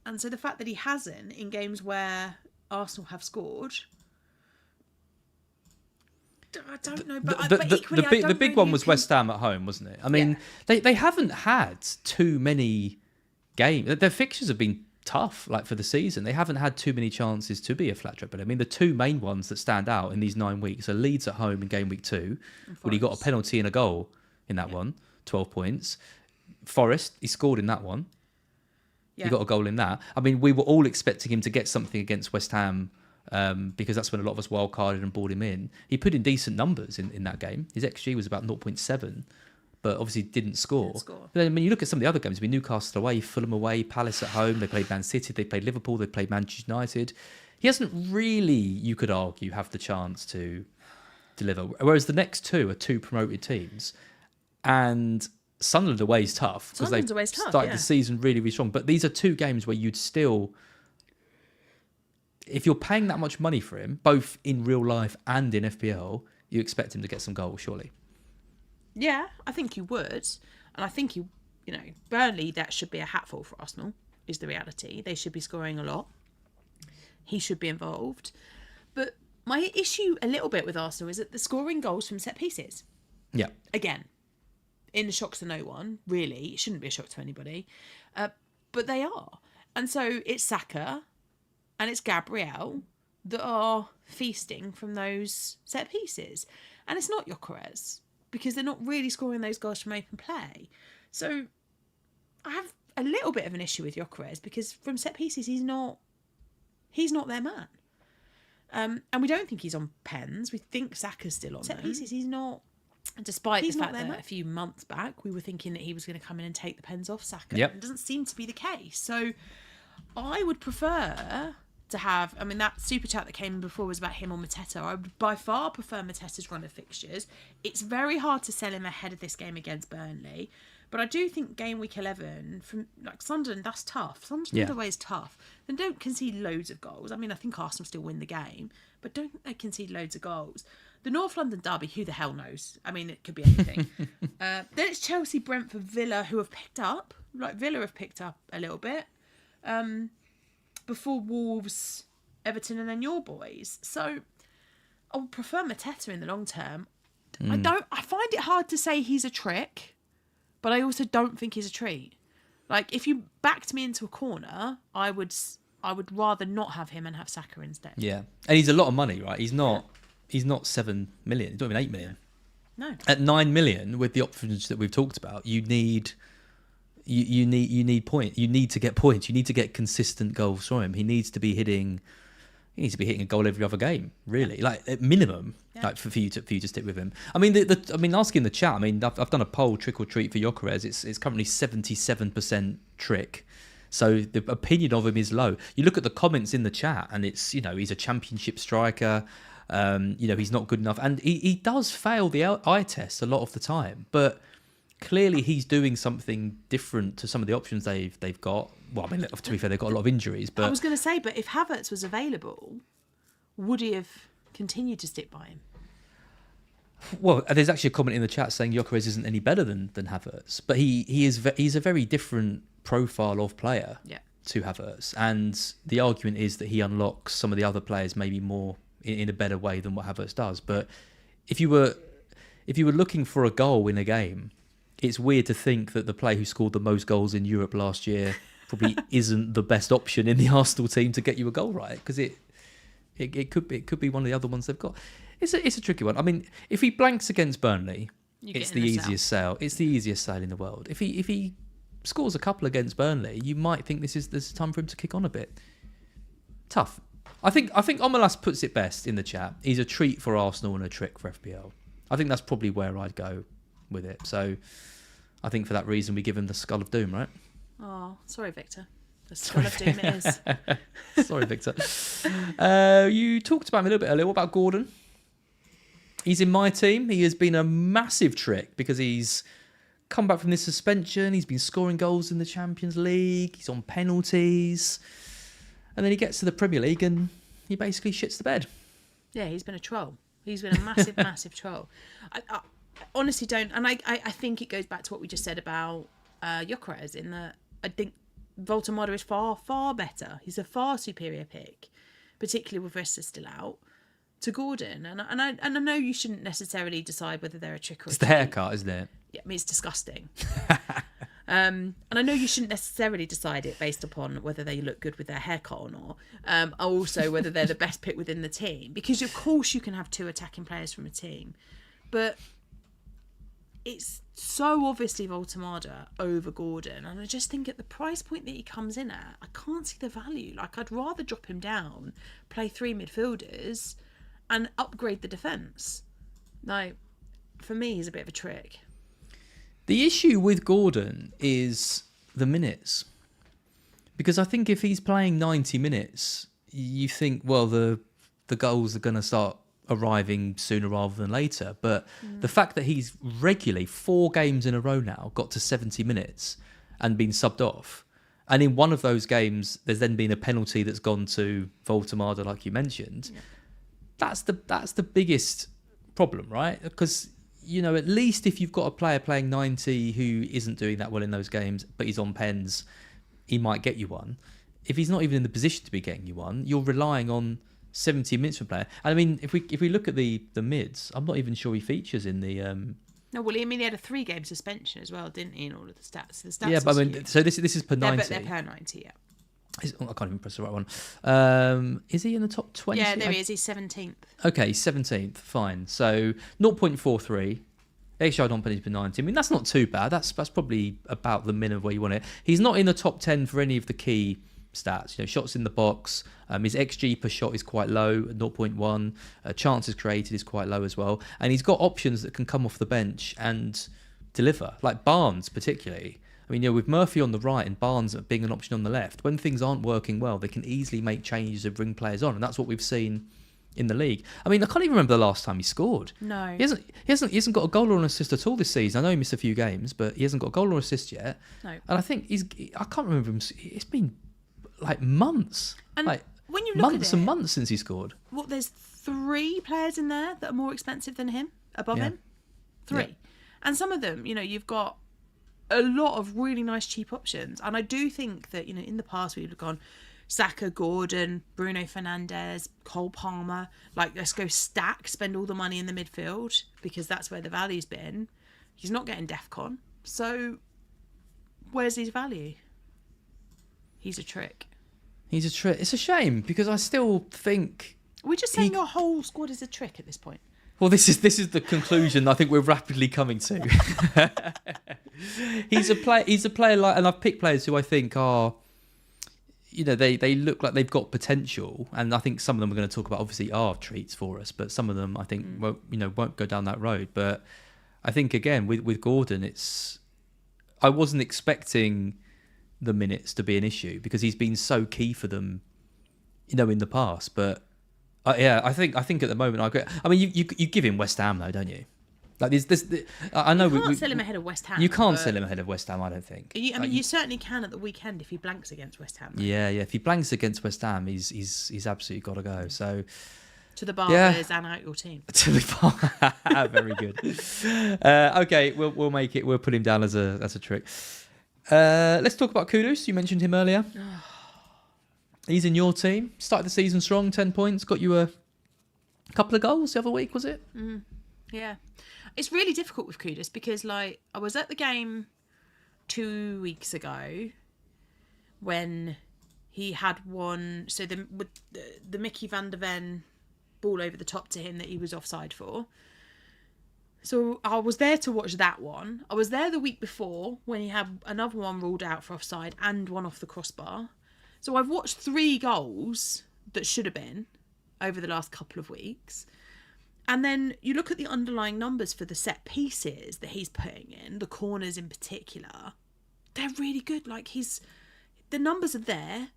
Speaker 2: And so the fact that he hasn't in games where Arsenal have scored, I don't know. But equally,
Speaker 1: the big one was West Ham at home, wasn't it? I mean, they haven't had too many games. Their fixtures have been tough, like for the season. They haven't had too many chances to be a flat track. But I mean, the 2 main ones that stand out in these 9 weeks are Leeds at home in game week 2, where he got a penalty and a goal in that one, 12 points. Forest, he scored in that one. Yeah. He got a goal in that. I mean, we were all expecting him to get something against West Ham, because that's when a lot of us wildcarded and brought him in. He put in decent numbers in that game. His XG was about 0.7, but obviously didn't score. But then when you look at some of the other games, I mean, Newcastle away, Fulham away, Palace at home, they played Man City, they played Liverpool, they played Manchester United. He hasn't really, you could argue, have the chance to deliver. Whereas the next 2 are 2 promoted teams, and Sunderland away is tough, because they've started the season really, really strong. But these are 2 games where you'd still, if you're paying that much money for him, both in real life and in FPL, you expect him to get some goals, surely.
Speaker 2: Yeah, I think you would. And I think Burnley, that should be a hatful for Arsenal, is the reality. They should be scoring a lot. He should be involved. But my issue a little bit with Arsenal is that they're scoring goals from set pieces.
Speaker 1: Yeah.
Speaker 2: Again, in the shock to no one, really. It shouldn't be a shock to anybody. But they are. And so it's Saka and it's Gabriel that are feasting from those set pieces. And it's not Gyökeres, because they're not really scoring those goals from open play. So I have a little bit of an issue with Gyökeres, because from set pieces, he's not their man. And we don't think he's on pens. We think Saka's still on set pieces. He's not. Despite the fact that a few months back we were thinking that he was going to come in and take the pens off Saka.
Speaker 1: Yep.
Speaker 2: It doesn't seem to be the case. So I would prefer to have, I mean, that super chat that came in before was about him or Mateta. I would by far prefer Mateta's run of fixtures. It's very hard to sell him ahead of this game against Burnley, But I do think game week 11 from like Sunderland, that's tough. Sunderland away is tough. Then don't concede loads of goals. I mean, I think Arsenal still win the game, but don't they concede loads of goals? The North London derby, who the hell knows? I mean, it could be anything. Then it's Chelsea, Brentford, Villa, who have picked up. Like Villa have picked up a little bit. Before Wolves, Everton, and then your boys. So I would prefer Mateta in the long term. I find it hard to say he's a trick, but I also don't think he's a treat. Like if you backed me into a corner, I would rather not have him and have Saka instead.
Speaker 1: Yeah, and he's a lot of money, right? He's not 7 million. He's not even 8 million.
Speaker 2: No.
Speaker 1: At 9 million, with the options that we've talked about, you need points. You need to get points. You need to get consistent goals from him. He needs to be hitting a goal every other game, really. Like at minimum, like for you to stick with him. I mean, asking the chat. I mean, I've done a poll, trick or treat for Gyökeres. It's currently 77% trick. So the opinion of him is low. You look at the comments in the chat, and it's he's a championship striker. He's not good enough, and he does fail the eye test a lot of the time. But clearly, he's doing something different to some of the options they've got. Well, I mean, to be fair, they've got a lot of injuries. But
Speaker 2: I was going to say, but if Havertz was available, would he have continued to stick by him?
Speaker 1: Well, there's actually a comment in the chat saying Gyökeres isn't any better than Havertz, but he's a very different profile of player to Havertz, and the argument is that he unlocks some of the other players maybe more in a better way than what Havertz does. But if you were looking for a goal in a game, it's weird to think that the player who scored the most goals in Europe last year probably isn't the best option in the Arsenal team to get you a goal, right? Because it could be one of the other ones they've got. It's a tricky one. I mean, if he blanks against Burnley, it's the easiest sale. It's the easiest sale in the world. If he scores a couple against Burnley, you might think this is time for him to kick on a bit. Tough. I think Omelas puts it best in the chat. He's a treat for Arsenal and a trick for FPL. I think that's probably where I'd go with it. So I think for that reason we give him the Skull of Doom, right?
Speaker 2: Oh, sorry, Victor. The Skull of Doom it is.
Speaker 1: Sorry, Victor. You talked about him a little bit earlier. What about Gordon? He's in my team. He has been a massive trick because he's come back from this suspension. He's been scoring goals in the Champions League. He's on penalties. And then he gets to the Premier League and he basically shits the bed.
Speaker 2: Yeah, he's been a troll. He's been a massive, massive troll. I honestly don't. And I think it goes back to what we just said about Gyökeres in that I think Voltemada is far, far better. He's a far superior pick, particularly with Ressa still out, to Gordon. And I know you shouldn't necessarily decide whether they're a trick or a treat.
Speaker 1: It's the haircut, isn't it?
Speaker 2: Yeah, I mean, it's disgusting. And I know you shouldn't necessarily decide it based upon whether they look good with their haircut or not. Also, whether they're the best pick within the team. Because, of course, you can have two attacking players from a team. But it's so obviously Voltemada over Gordon. And I just think at the price point that he comes in at, I can't see the value. Like, I'd rather drop him down, play three midfielders, and upgrade the defence. Like, for me, he's a bit of a trick.
Speaker 1: The issue with Gordon is the minutes. Because I think if he's playing 90 minutes, you think, well, the goals are going to start arriving sooner rather than later. But the fact that he's regularly 4 games in a row now got to 70 minutes and been subbed off. And in one of those games, there's then been a penalty that's gone to Voltemada, like you mentioned. Yeah. That's the biggest problem, right? Because, you know, at least if you've got a player playing 90 who isn't doing that well in those games, but he's on pens, he might get you one. If he's not even in the position to be getting you one, you're relying on 70 minutes from player. And I mean, if we look at the mids, I'm not even sure he features in the.
Speaker 2: No, well, I mean, he had a 3-game suspension as well, didn't he? In all of the stats. The stats.
Speaker 1: Yeah, but I mean, so this is per 90.
Speaker 2: They're per 90, yeah.
Speaker 1: I can't even press the right one. Is he in the top 20?
Speaker 2: Yeah, there he is. He's 17th.
Speaker 1: Okay, 17th. Fine. So 0.43. XG on penalties per 90. I mean, that's not too bad. That's probably about the min of where you want it. He's not in the top 10 for any of the key stats. You know, shots in the box. His XG per shot is quite low, 0.1. Chances created is quite low as well. And he's got options that can come off the bench and deliver, like Barnes particularly. I mean, you know, with Murphy on the right and Barnes being an option on the left, when things aren't working well, they can easily make changes and bring players on. And that's what we've seen in the league. I mean, I can't even remember the last time he scored.
Speaker 2: No.
Speaker 1: He hasn't got a goal or an assist at all this season. I know he missed a few games, but he hasn't got a goal or assist yet.
Speaker 2: No.
Speaker 1: And I think I can't remember him. It's been like months.
Speaker 2: And
Speaker 1: like
Speaker 2: when you look
Speaker 1: months
Speaker 2: at
Speaker 1: and
Speaker 2: it,
Speaker 1: months since he scored.
Speaker 2: Well, there's 3 players in there that are more expensive than him, above him. 3.
Speaker 1: Yeah.
Speaker 2: And some of them, you've got a lot of really nice cheap options. And I do think that, in the past we've gone Saka, Gordon, Bruno Fernandes, Cole Palmer. Like, let's go stack, spend all the money in the midfield because that's where the value's been. He's not getting DEFCON. So where's his value? He's a trick.
Speaker 1: He's a trick. It's a shame because I still think...
Speaker 2: We're just saying your whole squad is a trick at this point.
Speaker 1: Well, this is the conclusion I think we're rapidly coming to. He's a player like, and I've picked players who I think are, they look like they've got potential, and I think some of them we're going to talk about obviously are treats for us, but some of them I think won't go down that road. But I think again with Gordon, I wasn't expecting the minutes to be an issue because he's been so key for them, in the past, but. I think at the moment you give him West Ham though, don't you? Like I know
Speaker 2: you can't sell him ahead of West Ham.
Speaker 1: You can't sell him ahead of West Ham, I don't think.
Speaker 2: You certainly can at the weekend if he blanks against West Ham. Though.
Speaker 1: Yeah. If he blanks against West Ham, he's absolutely got to go. So
Speaker 2: to the barbers and out your team.
Speaker 1: To the bar, very good. Okay, we'll make it. We'll put him down as a trick. Let's talk about Kudus. You mentioned him earlier. He's in your team. Started the season strong, 10 points. Got you a couple of goals the other week, was it?
Speaker 2: Yeah. It's really difficult with Kudus because, I was at the game 2 weeks ago when he had one... So the Mickey van der Ven ball over the top to him that he was offside for. So I was there to watch that one. I was there the week before when he had another one ruled out for offside and one off the crossbar. So I've watched 3 goals that should have been over the last couple of weeks. And then you look at the underlying numbers for the set pieces that he's putting in, the corners in particular. They're really good. The numbers are there.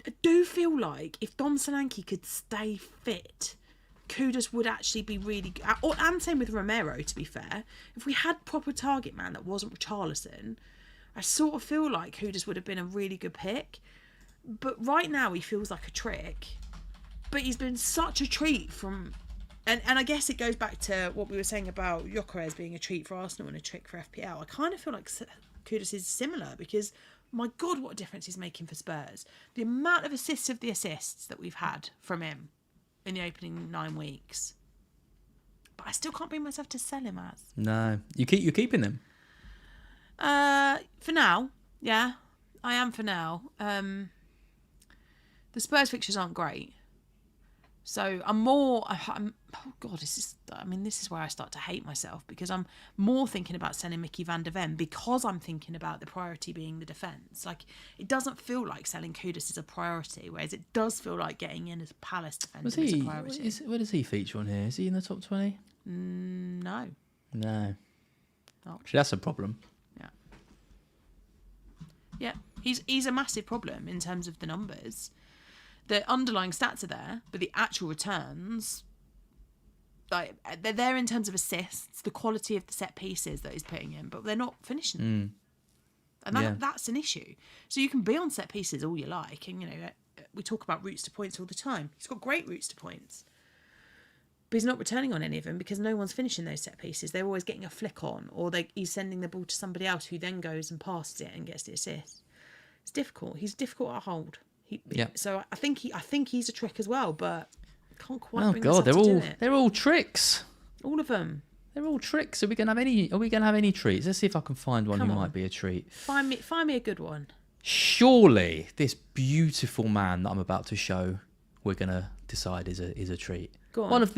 Speaker 2: I do feel like if Dom Solanke could stay fit, Kudus would actually be really good. And same with Romero, to be fair. If we had proper target man that wasn't Richarlison... I sort of feel like Kudus would have been a really good pick. But right now he feels like a trick. But he's been such a treat from... And I guess it goes back to what we were saying about Gyökeres being a treat for Arsenal and a trick for FPL. I kind of feel like Kudus is similar because, my God, what a difference he's making for Spurs. The amount of assists that we've had from him in the opening 9 weeks. But I still can't bring myself to sell him as.
Speaker 1: No. You're keeping him?
Speaker 2: For now, yeah, I am for now. The Spurs fixtures aren't great, so oh God, this is where I start to hate myself because I'm more thinking about selling Mickey van der Ven because I'm thinking about the priority being the defence. It doesn't feel like selling Kudus is a priority, whereas it does feel like getting in as a Palace defender is a priority.
Speaker 1: Where does he feature on here? Is he in the top 20?
Speaker 2: No.
Speaker 1: Oh. Actually, that's a problem.
Speaker 2: Yeah, he's a massive problem in terms of the numbers. The underlying stats are there, but the actual returns, they're there in terms of assists, the quality of the set pieces that he's putting in, but they're not finishing. And that's an issue. So you can be on set pieces all you like, and we talk about routes to points all the time. He's got great routes to points. But he's not returning on any of them because no one's finishing those set pieces. They're always getting a flick on, or he's sending the ball to somebody else who then goes and passes it and gets the assist. It's difficult. He's difficult at hold. So I think he's a trick as well, but I can't quite bring myself to do it.
Speaker 1: They're all tricks.
Speaker 2: All of them.
Speaker 1: They're all tricks. Are we gonna have any treats? Let's see if I can find one might be a treat.
Speaker 2: Find me a good one.
Speaker 1: Surely this beautiful man that I'm about to show, we're gonna decide is a treat.
Speaker 2: Go on.
Speaker 1: One of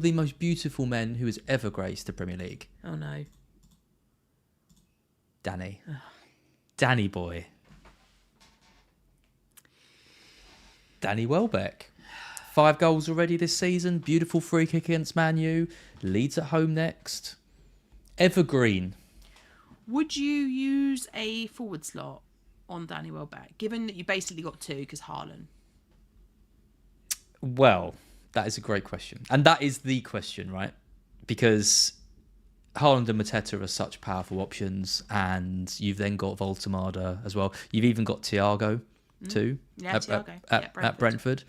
Speaker 1: the most beautiful men who has ever graced the Premier League.
Speaker 2: Oh no.
Speaker 1: Danny. Danny boy. Danny Welbeck. 5 goals already this season. Beautiful free kick against Man U. Leeds at home next. Evergreen.
Speaker 2: Would you use a forward slot on Danny Welbeck, given that you basically got 2 because Haaland?
Speaker 1: Well, that is a great question. And that is the question, right? Because Haaland and Mateta are such powerful options, and you've then got Voltemada as well. You've even got Thiago too at Brentford.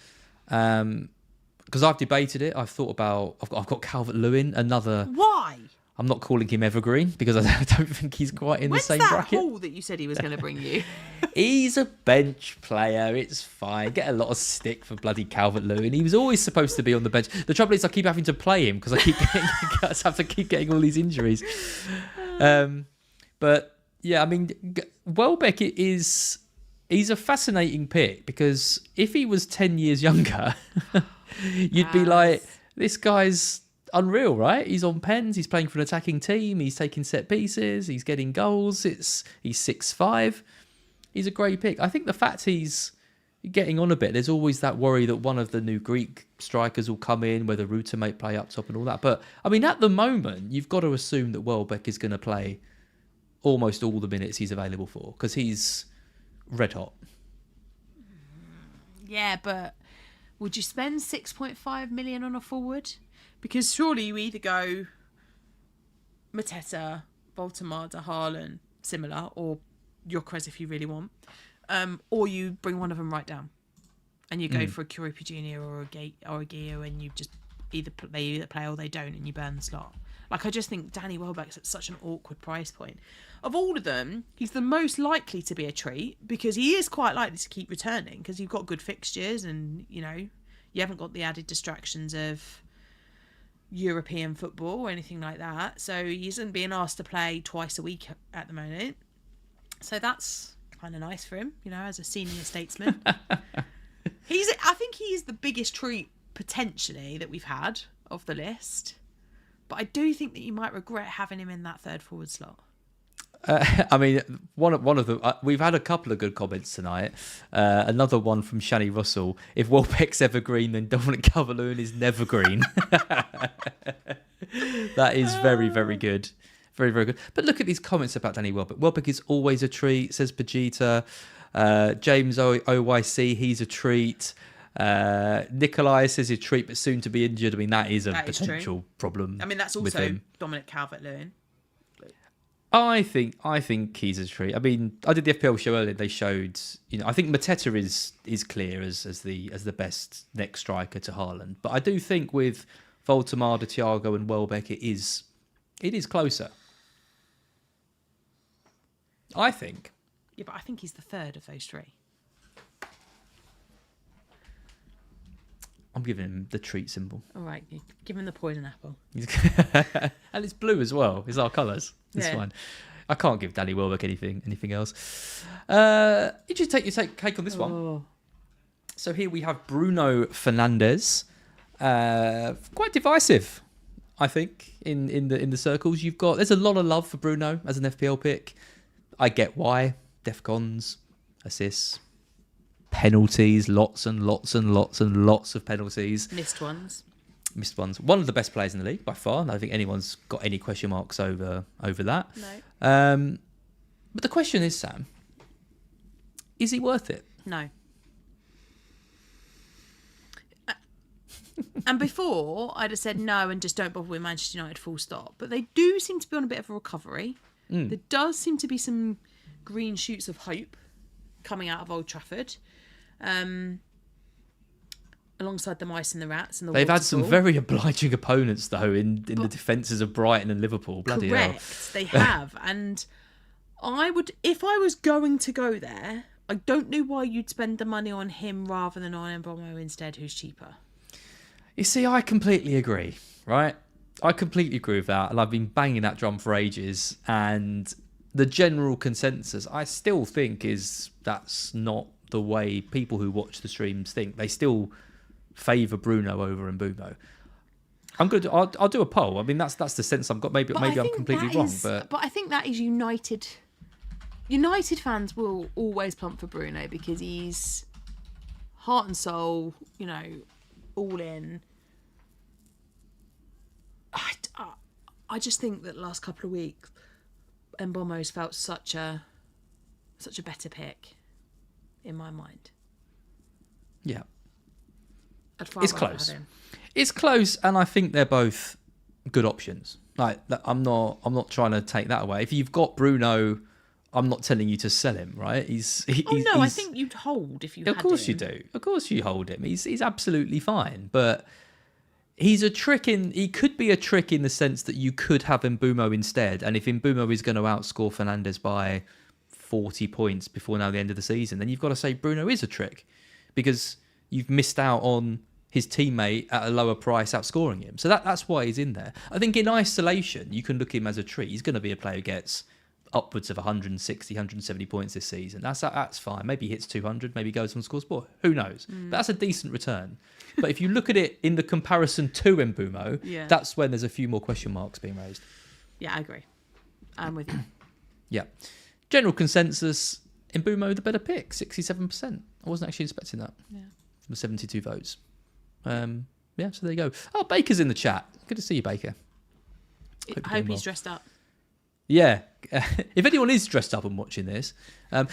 Speaker 1: Because I've debated it. I've thought about. I've got Calvert-Lewin. Another.
Speaker 2: Why?
Speaker 1: I'm not calling him evergreen because I don't think he's quite in the same bracket.
Speaker 2: When's that haul that you said he was going to bring you?
Speaker 1: He's a bench player. It's fine. Get a lot of stick for bloody Calvert-Lewin. He was always supposed to be on the bench. The trouble is I keep having to play him because I have to keep getting all these injuries. But yeah, I mean, Welbeck he's a fascinating pick because if he was 10 years younger, you'd be like, this guy's unreal, right? He's on pens, he's playing for an attacking team, he's taking set pieces, he's getting goals, he's 6'5". He's a great pick. I think the fact he's getting on a bit, there's always that worry that one of the new Greek strikers will come in, whether Ruta may play up top and all that. But I mean, at the moment, you've got to assume that Welbeck is going to play almost all the minutes he's available for because he's red hot.
Speaker 2: Yeah, but would you spend 6.5 million on a forward? Because surely you either go Mateta, Voltemada, Haaland, similar, or Gyökeres if you really want, or you bring one of them right down, and you go for a Kuripi Junior or a Gio, and you just either play or they don't, and you burn the slot. Like, I just think Danny Welbeck's at such an awkward price point. Of all of them, he's the most likely to be a treat because he is quite likely to keep returning because you've got good fixtures and you haven't got the added distractions of European football or anything like that. So he isn't being asked to play twice a week at the moment. So that's kind of nice for him, as a senior statesman. I think he's the biggest treat potentially that we've had of the list. But I do think that you might regret having him in that third forward slot.
Speaker 1: I mean, one of the we've had a couple of good comments tonight. Another one from Shani Russell: "If Welbeck's evergreen, then Dominic Calvert-Lewin is never green." That is very, very good, very, very good. But look at these comments about Danny Welbeck. Welbeck is always a treat, says Pajita. James OYC, he's a treat. Nikolai says he's a treat, but soon to be injured. I mean, that is a potential problem.
Speaker 2: I mean, that's also Dominic Calvert-Lewin.
Speaker 1: I think he's a treat. I mean, I did the FPL show earlier. They showed, I think Mateta is clear as the best next striker to Haaland. But I do think with Voltemada, Thiago, and Welbeck, it is closer. I think.
Speaker 2: Yeah, but I think he's the third of those three.
Speaker 1: I'm giving him the treat symbol.
Speaker 2: All right, give him the poison apple.
Speaker 1: And it's blue as well. It's our colours. It's fine. I can't give Danny Welbeck anything else. You just take your take on this one. So here we have Bruno Fernandes. Quite divisive, I think, in the circles. There's a lot of love for Bruno as an FPL pick. I get why. Defcons, assists, penalties, lots and lots and lots and lots of penalties.
Speaker 2: Missed ones.
Speaker 1: One of the best players in the league by far. I don't think anyone's got any question marks over that.
Speaker 2: No.
Speaker 1: But the question is, Sam, is he worth it?
Speaker 2: No. And before, I'd have said no and just don't bother with Manchester United full stop. But they do seem to be on a bit of a recovery. There does seem to be some green shoots of hope coming out of Old Trafford. Alongside the mice and the rats and the
Speaker 1: They've had some very obliging opponents though in the defences of Brighton and Liverpool. Bloody hell.
Speaker 2: They have. And if I was going to go there, I don't know why you'd spend the money on him rather than on Mbromo instead, who's cheaper.
Speaker 1: You see, I completely agree, right? I completely agree with that, and I've been banging that drum for ages, and the general consensus, I still think, is that's not the way people who watch the streams think. They still favour Bruno over Mbeumo. I'll do a poll. I mean, that's the sense I've got. Maybe I'm completely wrong, but
Speaker 2: I think that is United. United fans will always plump for Bruno because he's heart and soul, all in. I just think that the last couple of weeks, Mbeumo's felt such a better pick in my mind.
Speaker 1: Yeah. it's close. It's close, and I think they're both good options. Like, I'm not trying to take that away. If you've got Bruno, I'm not telling you to sell him, right?
Speaker 2: I think you'd hold if you had him.
Speaker 1: Of course you do. Of course you hold him. He's absolutely fine. But he's a trick he could be a trick in the sense that you could have Mbumo instead. And if Mbumo is going to outscore Fernandes by 40 points before now the end of the season, then you've got to say Bruno is a trick because you've missed out on his teammate at a lower price outscoring him. So that's why he's in there. I think in isolation, you can look at him as a treat. He's going to be a player who gets upwards of 160, 170 points this season. That's fine. Maybe he hits 200, maybe goes on scores more. Who knows? But that's a decent return. But if you look at it in the comparison to Mbumo, that's when there's a few more question marks being raised.
Speaker 2: Yeah, I agree. I'm with you.
Speaker 1: Yeah. General consensus, Mbumo the better pick, 67%. I wasn't actually expecting that.
Speaker 2: Yeah.
Speaker 1: From 72 votes. So there you go. Oh, Baker's in the chat. Good to see you, Baker.
Speaker 2: I hope he's dressed up.
Speaker 1: Yeah. If anyone is dressed up and watching this,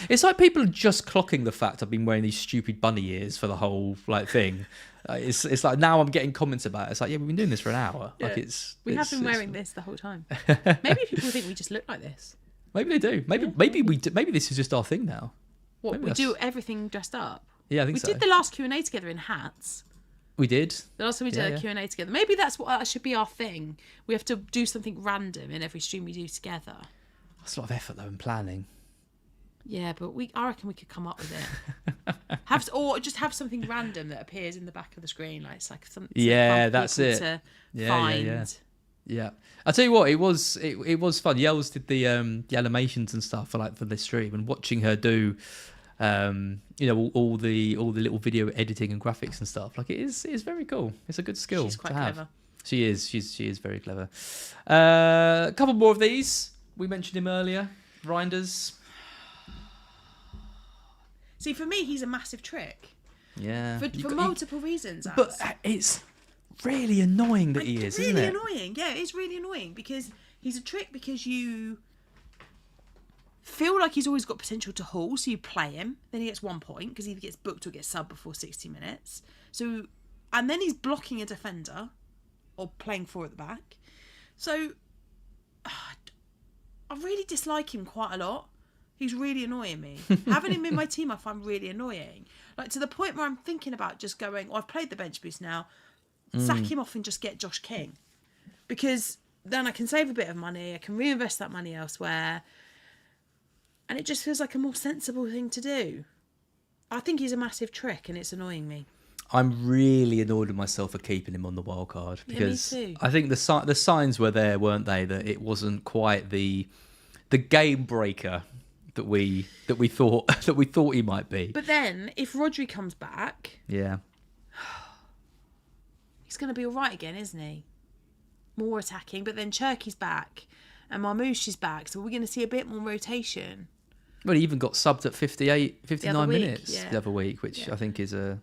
Speaker 1: it's like people are just clocking the fact I've been wearing these stupid bunny ears for the whole thing. It's like now I'm getting comments about it. It's like, yeah, we've been doing this for an hour.
Speaker 2: Yeah.
Speaker 1: Like
Speaker 2: we have been wearing this the whole time. Maybe people think we just look like this.
Speaker 1: Maybe they do. Maybe we do. Maybe this is just our thing now.
Speaker 2: What,
Speaker 1: maybe
Speaker 2: we do everything dressed up?
Speaker 1: Yeah, I think so.
Speaker 2: We did the last Q&A together in hats.
Speaker 1: We did.
Speaker 2: The last time we did a Q&A together. Maybe that should be our thing. We have to do something random in every stream we do together.
Speaker 1: That's a lot of effort though and planning.
Speaker 2: Yeah, but I reckon we could come up with it. Or just have something random that appears in the back of the screen, like it's like something.
Speaker 1: Yeah, that's it.
Speaker 2: To find.
Speaker 1: Yeah. I'll tell you what, it was fun. Yells did the animations and stuff for this stream, and watching her do all the little video editing and graphics and stuff. Like it's very cool. It's a good skill.
Speaker 2: She's quite clever.
Speaker 1: She is very clever. A couple more of these. We mentioned him earlier. Reinders.
Speaker 2: See, for me, he's a massive trick.
Speaker 1: Yeah.
Speaker 2: For multiple reasons.
Speaker 1: But it's really annoying that he is, isn't it?
Speaker 2: Really annoying. Yeah, it's really annoying because he's a trick because you feel like he's always got potential to haul, so you play him. Then he gets 1 point because he either gets booked or gets subbed before 60 minutes. And then he's blocking a defender or playing 4 at the back. So I really dislike him quite a lot. He's really annoying me. Having him in my team I find really annoying. Like to the point where I'm thinking about just going, I've played the bench boost now, sack him off and just get Josh King. Because then I can save a bit of money, I can reinvest that money elsewhere. And it just feels like a more sensible thing to do. I think he's a massive trick and it's annoying me.
Speaker 1: I'm really annoyed with myself for keeping him on the wild card because
Speaker 2: me too.
Speaker 1: I think the signs were there, weren't they, that it wasn't quite the game breaker that we thought he might be.
Speaker 2: But then if Rodri comes back,
Speaker 1: yeah,
Speaker 2: he's going to be all right again, isn't he? More attacking, but then Cherky's back and Marmouche is back, so we're going to see a bit more rotation.
Speaker 1: Well, he even got subbed at 59 minutes the other week, which I think is a...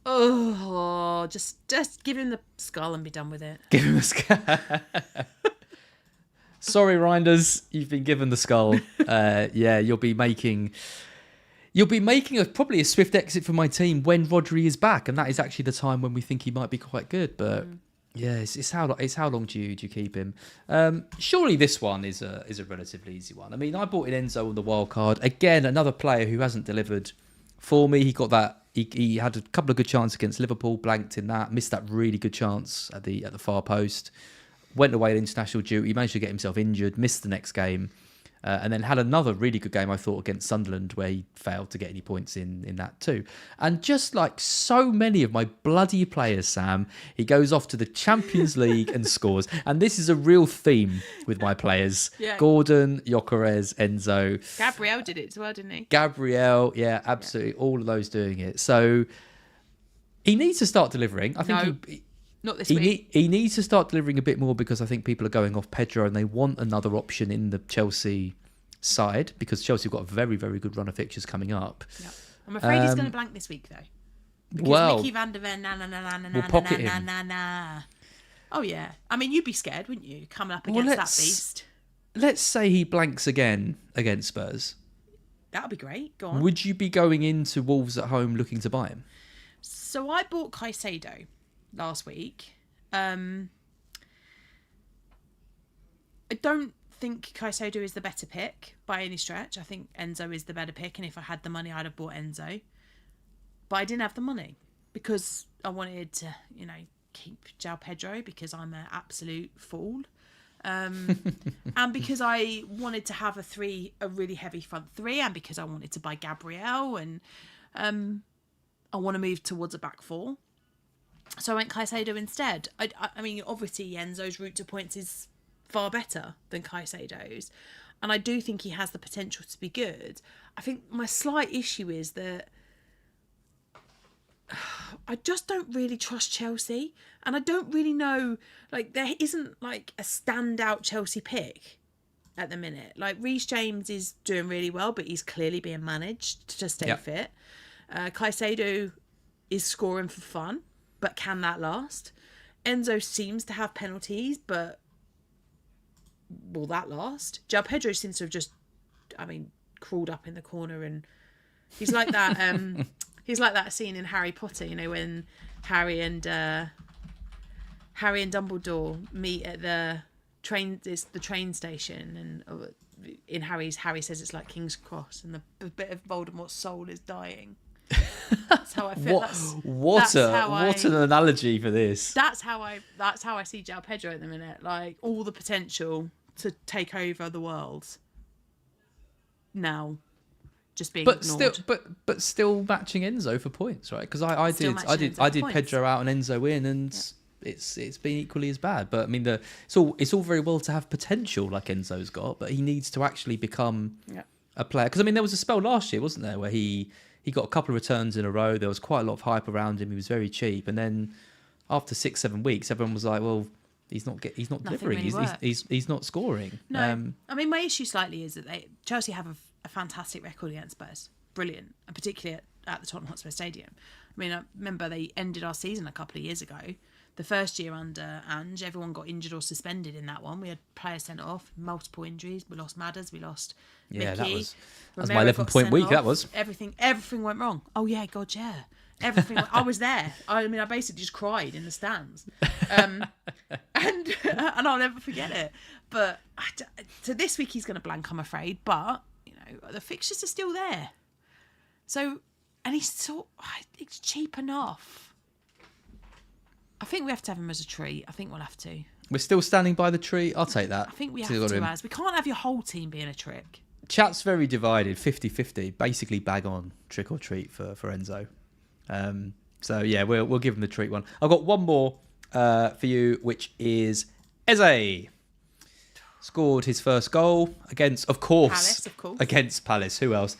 Speaker 2: Oh, just give him the skull and be done with it.
Speaker 1: Give him the skull. Sorry, Reinders, you've been given the skull. You'll be making probably a swift exit from my team when Rodri is back, and that is actually the time when we think he might be quite good. But it's how long do you keep him? Surely this one is a relatively easy one. I mean, I bought in Enzo on the wild card again, another player who hasn't delivered for me. He got that. He had a couple of good chances against Liverpool, blanked in that, missed that really good chance at the far post, went away at international duty, managed to get himself injured, missed the next game, and then had another really good game, I thought, against Sunderland, where he failed to get any points in that too. And just like so many of my bloody players, Sam, he goes off to the Champions League and scores. And this is a real theme with my players. Yeah. Gordon, Gyökeres, Enzo.
Speaker 2: Gabriel did it as well, didn't he?
Speaker 1: Gabriel, yeah, absolutely. Yeah. All of those doing it. So he needs to start delivering. I think
Speaker 2: not this week.
Speaker 1: He needs to start delivering a bit more because I think people are going off Pedro and they want another option in the Chelsea side because Chelsea have got a very, very good run of fixtures coming up. Yep.
Speaker 2: I'm afraid he's going to blank this week, though. Because Mickey van der Ven, na. Oh, yeah. I mean, you'd be scared, wouldn't you, coming up against that beast?
Speaker 1: Let's say he blanks again against Spurs.
Speaker 2: That would be great. Go on.
Speaker 1: Would you be going into Wolves at home looking to buy him?
Speaker 2: So I bought Caicedo last week. I don't think Caicedo is the better pick by any stretch. I think Enzo is the better pick, and if I had the money, I'd have bought Enzo. But I didn't have the money because I wanted to, keep João Pedro because I'm an absolute fool. And because I wanted to have a really heavy front three, and because I wanted to buy Gabriel, and I want to move towards a back four. So I went Caicedo instead. I mean, obviously Enzo's route to points is far better than Caicedo's, and I do think he has the potential to be good. I think my slight issue is that I just don't really trust Chelsea, and I don't really know, there isn't a standout Chelsea pick at the minute. Reece James is doing really well, but he's clearly being managed to stay fit. Caicedo is scoring for fun, but can that last? Enzo seems to have penalties, but will that last? João Pedro seems to have just, crawled up in the corner, and he's like that. He's like that scene in Harry Potter, when Harry and Dumbledore meet at the train. It's the train station, and in Harry says it's like King's Cross, and the bit of Voldemort's soul is dying. That's how I feel.
Speaker 1: What an analogy for this.
Speaker 2: That's how I see João Pedro at the minute. All the potential to take over the world. Now, just being ignored.
Speaker 1: But still matching Enzo for points, right? Because I did Pedro out and Enzo in, and it's been equally as bad. But I mean, it's all very well to have potential like Enzo's got, but he needs to actually become a player. Because I mean, there was a spell last year, wasn't there, where he got a couple of returns in a row. There was quite a lot of hype around him. He was very cheap, and then after 6-7 weeks, everyone was like, well, he's not delivering.
Speaker 2: Really
Speaker 1: he's not scoring.
Speaker 2: No, I mean, my issue slightly is that Chelsea have a fantastic record against Spurs, brilliant, and particularly at the Tottenham Hotspur Stadium. I mean, I remember they ended our season a couple of years ago. The first year under Ange, everyone got injured or suspended in that one. We had players sent off, multiple injuries. We lost Madders, we lost Mickey.
Speaker 1: That was my 11-point week. That was
Speaker 2: everything went wrong. Oh yeah, God, yeah. Everything. I was there. I mean, I basically just cried in the stands, and I'll never forget it. But to this week, he's going to blank, I'm afraid. But the fixtures are still there. So, and it's cheap enough. I think we have to have him as a treat. I think we'll have to.
Speaker 1: We're still standing by the tree. I'll take that.
Speaker 2: I think we have to, we can't have your whole team being a trick.
Speaker 1: Chat's very divided, 50-50. Basically, bag on trick or treat for Enzo. So yeah, we'll give him the treat one. I've got one more for you, which is Eze. Scored his first goal against Palace. Who else?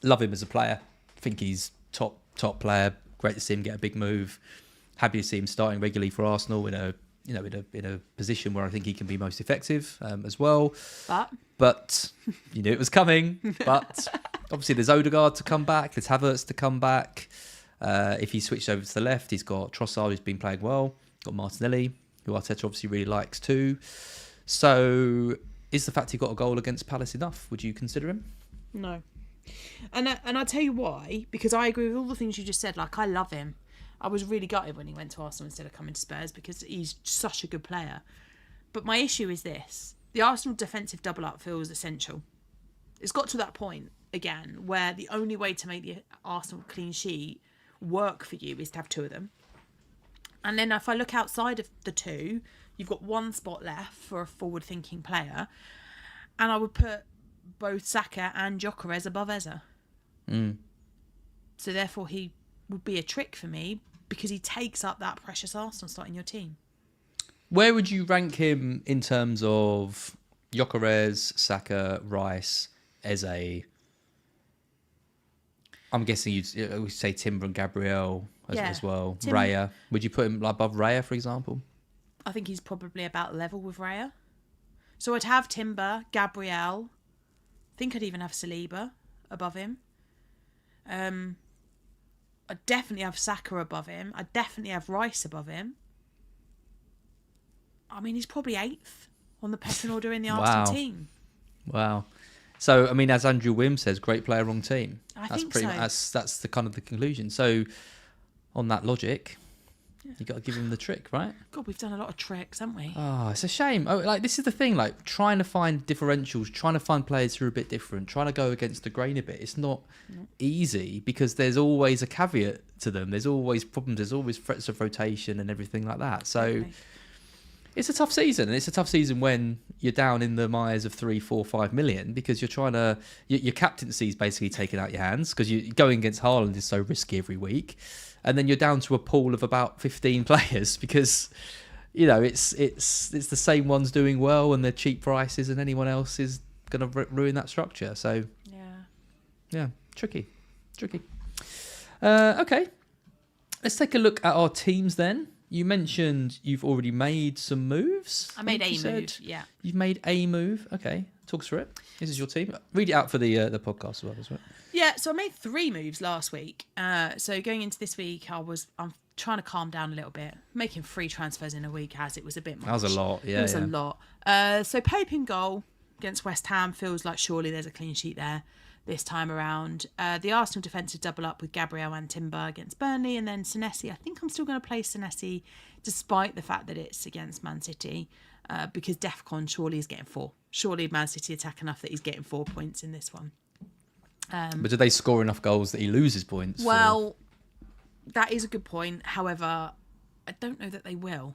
Speaker 1: Love him as a player. I think he's top player. Great to see him get a big move. Happy to see him starting regularly for Arsenal in a position where I think he can be most effective as well. But you knew it was coming. But obviously there's Odegaard to come back. There's Havertz to come back. If he switched over to the left, he's got Trossard, who's been playing well. Got Martinelli, who Arteta obviously really likes too. So is the fact he got a goal against Palace enough? Would you consider him?
Speaker 2: No. And I'll tell you why, because I agree with all the things you just said. I love him. I was really gutted when he went to Arsenal instead of coming to Spurs because he's such a good player. But my issue is this. The Arsenal defensive double-up feels essential. It's got to that point, again, where the only way to make the Arsenal clean sheet work for you is to have two of them. And then if I look outside of the two, you've got one spot left for a forward-thinking player. And I would put both Saka and Gyökeres above Eze. So therefore he would be a trick for me because he takes up that precious Arsenal slot in your team.
Speaker 1: Where would you rank him in terms of Gyökeres, Saka, Rice, Eze? I'm guessing you'd say Timber and Gabriel as well. Raya. Would you put him above Raya, for example?
Speaker 2: I think he's probably about level with Raya. So I'd have Timber, Gabriel. I think I'd even have Saliba above him. I'd definitely have Saka above him. I'd definitely have Rice above him. I mean, he's probably 8th on the pecking order in the Arsenal team.
Speaker 1: Wow. So, I mean, as Andrew Wim says, great player, wrong team.
Speaker 2: I
Speaker 1: That's
Speaker 2: think
Speaker 1: pretty
Speaker 2: so.
Speaker 1: much, that's the kind of the conclusion. So, on that logic, you got to give him the trick, right?
Speaker 2: God, we've done a lot of tricks, haven't we?
Speaker 1: Oh, it's a shame. Oh, like this is the thing, like trying to find differentials, trying to find players who are a bit different, trying to go against the grain a bit. It's not easy because there's always a caveat to them. There's always problems. There's always threats of rotation and everything like that. So.
Speaker 2: Okay.
Speaker 1: It's a tough season, and it's a tough season when you're down in the mires of 3, 4, 5 million because you're trying to your captaincy is basically taken out your hands because you're going against Haaland is so risky every week, and then you're down to a pool of about 15 players because it's the same ones doing well and they're cheap prices, and anyone else is going to ruin that structure. So yeah, tricky. Okay, let's take a look at our teams then. You mentioned you've already made some moves.
Speaker 2: I made a move, yeah.
Speaker 1: You've made a move. Okay, talk us through it. This is your team. Read it out for the podcast as well.
Speaker 2: Yeah, so I made 3 moves last week. So going into this week, I'm trying to calm down a little bit. Making 3 transfers in a week as it was a bit much.
Speaker 1: That was a lot, yeah.
Speaker 2: It was a lot. So Pope in goal against West Ham feels like surely there's a clean sheet there this time around. The Arsenal defensive double up with Gabriel and Timber against Burnley, and then Senesi. I think I'm still going to play Senesi despite the fact that it's against Man City because Defcon surely is getting 4. Surely Man City attack enough that he's getting 4 points in this one.
Speaker 1: But do they score enough goals that he loses points?
Speaker 2: Well, that is a good point. However, I don't know that they will.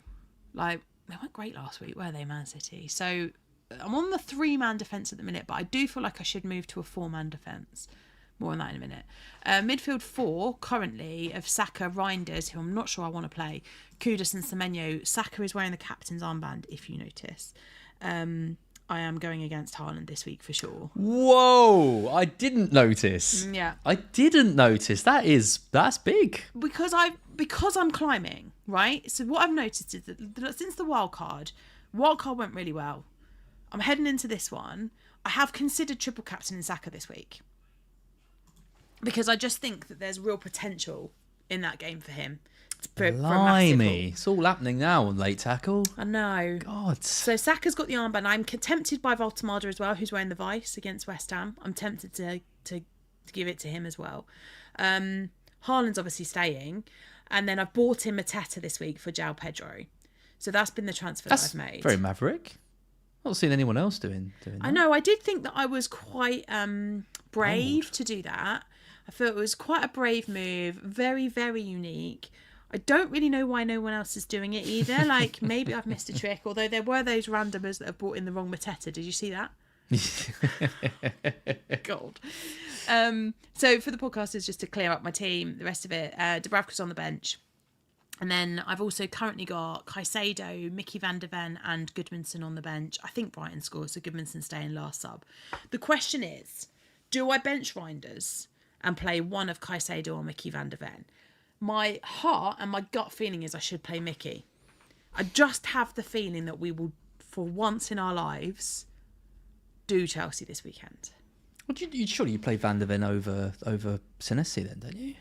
Speaker 2: Like, they weren't great last week, were they, Man City? So I'm on the 3-man defence at the minute, but I do feel like I should move to a 4-man defence. More on that in a minute. Midfield 4 currently of Saka, Reinders, who I'm not sure I want to play, Kudus and Semenyo. Saka is wearing the captain's armband, if you notice. I am going against Haaland this week for sure.
Speaker 1: Whoa! I didn't notice.
Speaker 2: Yeah.
Speaker 1: I didn't notice. That's big.
Speaker 2: Because I'm climbing, right? So what I've noticed is that since the wild card went really well. I'm heading into this one. I have considered triple captain in Saka this week because I just think that there's real potential in that game for him.
Speaker 1: Blimey, it's all happening now on late tackle.
Speaker 2: I know.
Speaker 1: God.
Speaker 2: So Saka's got the armband. I'm tempted by Voltemada as well, who's wearing the vice against West Ham. I'm tempted to give it to him as well. Haaland's obviously staying, and then I've bought in Mateta this week for João Pedro. So that's been the transfer that I've made.
Speaker 1: Very maverick. Not seen anyone else doing that.
Speaker 2: I know. I did think that I was quite brave to do that. I thought it was quite a brave move. Very, very unique. I don't really know why no one else is doing it either. Like, maybe I've missed a trick. Although there were those randomers that have brought in the wrong Mateta. Did you see that? God. So for the podcasters, just to clear up my team, the rest of it, Dubravka's on the bench. And then I've also currently got Caicedo, Mickey van der Ven and Goodmanson on the bench. I think Brighton scores, so Goodmanson staying last sub. The question is, do I bench Reinders and play one of Caicedo or Mickey van der Ven? My heart and my gut feeling is I should play Mickey. I just have the feeling that we will, for once in our lives, do Chelsea this weekend.
Speaker 1: Well, surely you play Van der Ven over Senesi then, don't you?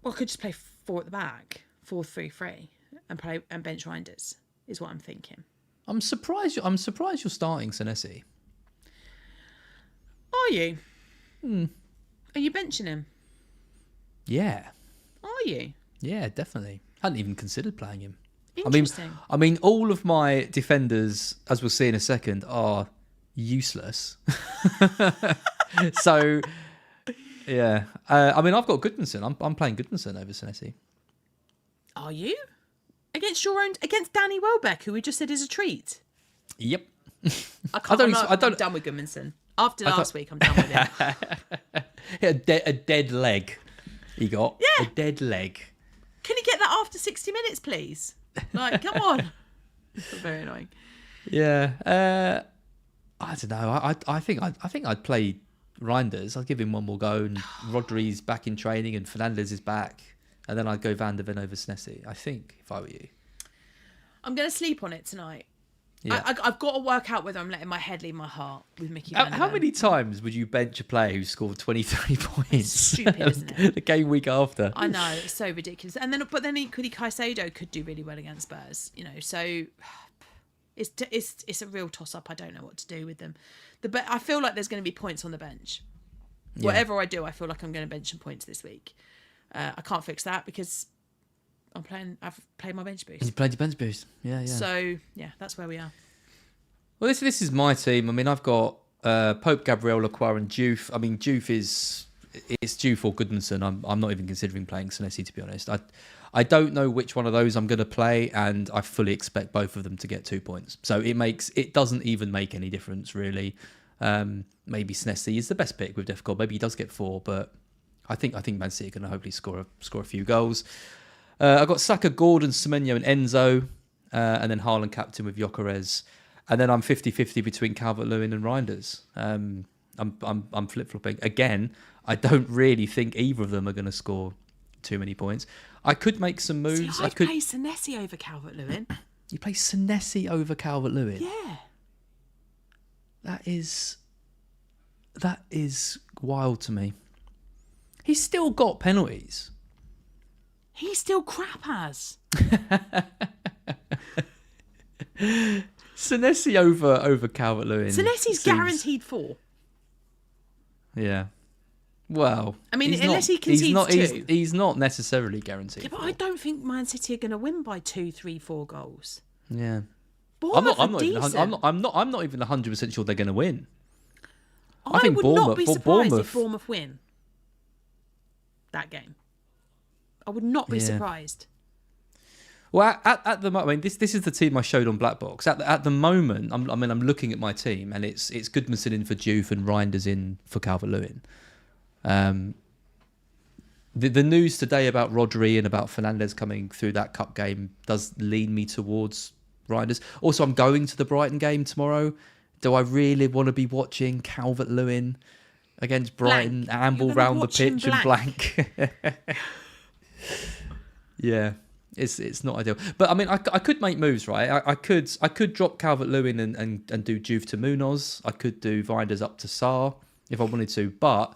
Speaker 2: Well, I could just play 4 at the back. 4-3-3 and bench Reinders is what I'm thinking.
Speaker 1: I'm surprised you're starting Senesi.
Speaker 2: Are you? Are you benching him?
Speaker 1: Yeah.
Speaker 2: Are you?
Speaker 1: Yeah, definitely. Hadn't even considered playing him.
Speaker 2: Interesting.
Speaker 1: I mean, all of my defenders, as we'll see in a second, are useless. So, yeah. I mean, I've got Goodmanson. I'm playing Goodmanson over Senesi.
Speaker 2: Are you? Against Danny Welbeck, who we just said is a treat.
Speaker 1: Yep.
Speaker 2: I'm done with Goodmanson. After last week, I'm done with him.
Speaker 1: A dead leg. He got a dead leg.
Speaker 2: Can you get that after 60 minutes, please? Like, come on. Very annoying.
Speaker 1: Yeah. I don't know. I think I'd play Reinders. I'd give him one more go. And Rodri's back in training, and Fernandez is back. And then I'd go Van der Ven over Senesi, I think, if I were you. I'm
Speaker 2: going to sleep on it tonight. Yeah. I've got to work out whether I'm letting my head leave my heart with Mickey Van der Ven.
Speaker 1: How many times would you bench a player who scored 23 points?
Speaker 2: It's stupid, isn't it?
Speaker 1: The game week after.
Speaker 2: I know, it's so ridiculous. But then equally Caicedo could do really well against Spurs, So It's a real toss up. I don't know what to do with them. But I feel like there's going to be points on the bench. Yeah. Whatever I do, I feel like I'm going to bench some points this week. I can't fix that because I've played my bench boost.
Speaker 1: You played your bench boost, yeah.
Speaker 2: So yeah, that's where we are.
Speaker 1: Well, this is my team. I mean, I've got Pope, Gabriel, Lacroix, and Juve. I mean, Juve it's Juve or Goodmanson. I'm not even considering playing Senesi, to be honest. I don't know which one of those I'm going to play, and I fully expect both of them to get 2 points. So it doesn't even make any difference really. Maybe Senesi is the best pick with difficult. Maybe he does get 4, but I think Man City are going to hopefully score a few goals. I've got Saka, Gordon, Semenyo, and Enzo, and then Haaland captain with Gyökeres. And then I'm 50-50 between Calvert-Lewin and Reinders. I'm flip-flopping. Again, I don't really think either of them are going to score too many points. I could make some moves.
Speaker 2: See, I'd play Senesi over Calvert-Lewin.
Speaker 1: You play Senesi over Calvert-Lewin?
Speaker 2: Yeah.
Speaker 1: That is wild to me. He's still got penalties.
Speaker 2: He's still crap as.
Speaker 1: Senesi over Calvert-Lewin.
Speaker 2: Senesi's guaranteed 4.
Speaker 1: Yeah. Well,
Speaker 2: I mean, unless he concedes 2.
Speaker 1: He's not necessarily guaranteed.
Speaker 2: Yeah, but I don't think Man City are going to win by 2, 3, 4 goals.
Speaker 1: Yeah.
Speaker 2: Bournemouth
Speaker 1: I'm not even 100% sure they're going to win.
Speaker 2: I think would not be surprised if Bournemouth win that game. I would not be surprised.
Speaker 1: Well, at the moment, I mean, this is the team I showed on BlackBox. At the moment, I'm looking at my team, and it's Goodmanson in for Juve and Reinders in for Calvert-Lewin. The news today about Rodri and about Fernandes coming through that cup game does lean me towards Reinders. Also, I'm going to the Brighton game tomorrow. Do I really want to be watching Calvert-Lewin against Brighton amble round the pitch and blank? Yeah. It's not ideal, but I mean, I could make moves, right? I could drop Calvert-Lewin and do Juve to Munoz. I could do Reinders up to Sarr if I wanted to. But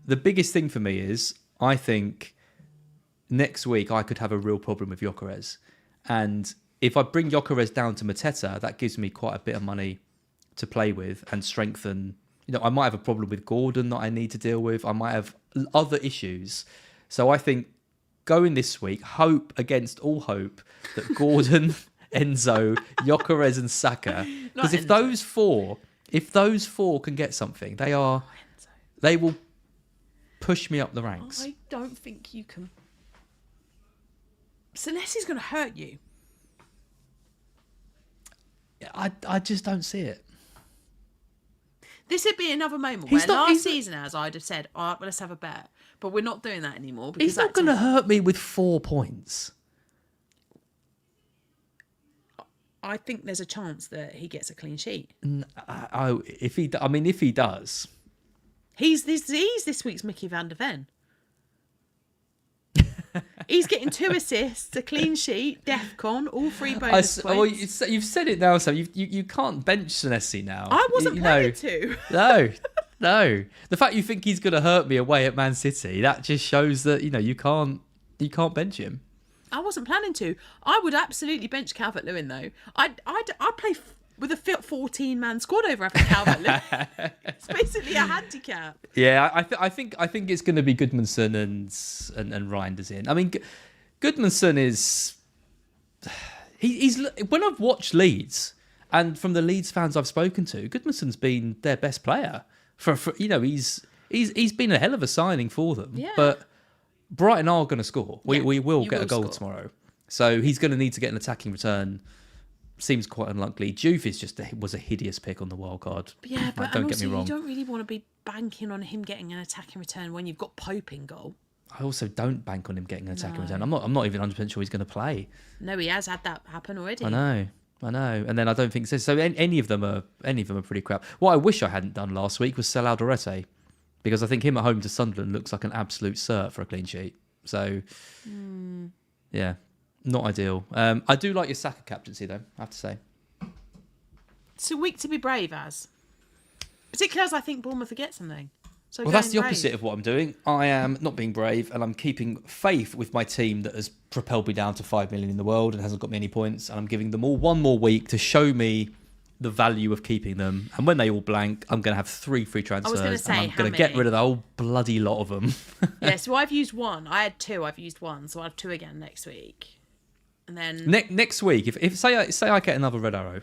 Speaker 1: the biggest thing for me is I think next week I could have a real problem with Gyökeres, and if I bring Gyökeres down to Mateta, that gives me quite a bit of money to play with and strengthen. I might have a problem with Gordon that I need to deal with. I might have other issues, so I think. Going this week, hope against all hope that Gordon, Enzo, Gyökeres, and Saka. Because if those four can get something, they will push me up the ranks.
Speaker 2: I don't think you can. Senesi's going to hurt you.
Speaker 1: I just don't see it.
Speaker 2: This would be another moment where last season, as I'd have said, all right, well, let's have a bet. But we're not doing that anymore. Because
Speaker 1: he's not going to hurt me with 4 points.
Speaker 2: I think there's a chance that he gets a clean sheet.
Speaker 1: If he does.
Speaker 2: He's this week's Mickey van der Ven. He's getting 2 assists, a clean sheet, DEFCON, all 3 bonus points.
Speaker 1: Well, you've said it now, so you can't bench Senesi now.
Speaker 2: I wasn't planning to.
Speaker 1: No. The fact you think he's going to hurt me away at Man City, that just shows that you can't bench him.
Speaker 2: I wasn't planning to. I would absolutely bench Calvert-Lewin though. I'd play with a 14-man squad over after Calvert-Lewin. It's basically a handicap.
Speaker 1: Yeah, I think it's going to be Goodmanson and Reinders in. I mean, Goodmanson is he's when I've watched Leeds and from the Leeds fans I've spoken to, Goodmanson's been their best player. For he's been a hell of a signing for them. Yeah. But Brighton are going to score. We will get a goal tomorrow. So he's going to need to get an attacking return. Seems quite unlikely. Juve was a hideous pick on the wild card.
Speaker 2: Yeah, but don't get me wrong. You don't really want to be banking on him getting an attacking return when you've got Pope in goal.
Speaker 1: I also don't bank on him getting an attacking return. I'm not even 100% sure he's going to play.
Speaker 2: No, he has had that happen already.
Speaker 1: I know. And then I don't think so. So any of them are pretty crap. What I wish I hadn't done last week was sell Alderete, because I think him at home to Sunderland looks like an absolute cert for a clean sheet. So yeah, not ideal. I do like your Saka captaincy though, I have to say.
Speaker 2: It's a week to be brave particularly as I think Bournemouth will get something. So
Speaker 1: Well, that's the
Speaker 2: going
Speaker 1: opposite
Speaker 2: brave.
Speaker 1: of what I'm doing. I am not being brave, and I'm keeping faith with my team that has propelled me down to 5 million in the world and hasn't got me any points. And I'm giving them all one more week to show me the value of keeping them. And when they all blank, I'm going to have 3 free transfers.
Speaker 2: gonna say,
Speaker 1: and I'm
Speaker 2: how
Speaker 1: going to get
Speaker 2: many?
Speaker 1: rid of the whole bloody lot of them.
Speaker 2: Yeah, so I've used 1. I had 2. I've used 1, so I'll have 2 again next week. And then
Speaker 1: Next week, if say I get another red arrow,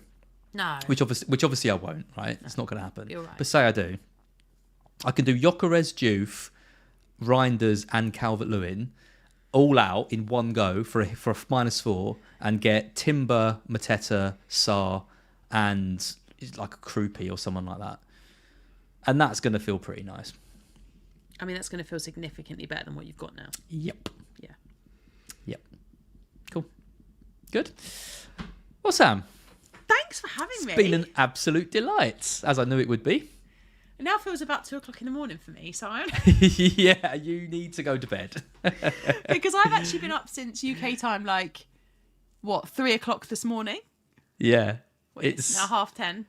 Speaker 2: no,
Speaker 1: which obviously I won't, right? It's not going to happen.
Speaker 2: You're right.
Speaker 1: But say I do, I can do Gyökeres, Juve, Reinders, and Calvert-Lewin all out in one go for a -4, and get Timber, Mateta, Sarr, and like a Krupi or someone like that, and that's going to feel pretty nice.
Speaker 2: I mean that's going to feel significantly better than what you've got now.
Speaker 1: Yep.
Speaker 2: Yeah.
Speaker 1: Cool. Good. Well, Sam,
Speaker 2: Thanks for having me.
Speaker 1: it's been an absolute delight, as I knew it would be.
Speaker 2: It now feels about 2:00 in the morning for me, Simon.
Speaker 1: Yeah, you need to go to bed.
Speaker 2: Because I've actually been up since UK time, 3:00 this morning.
Speaker 1: Yeah.
Speaker 2: It's now 10:30.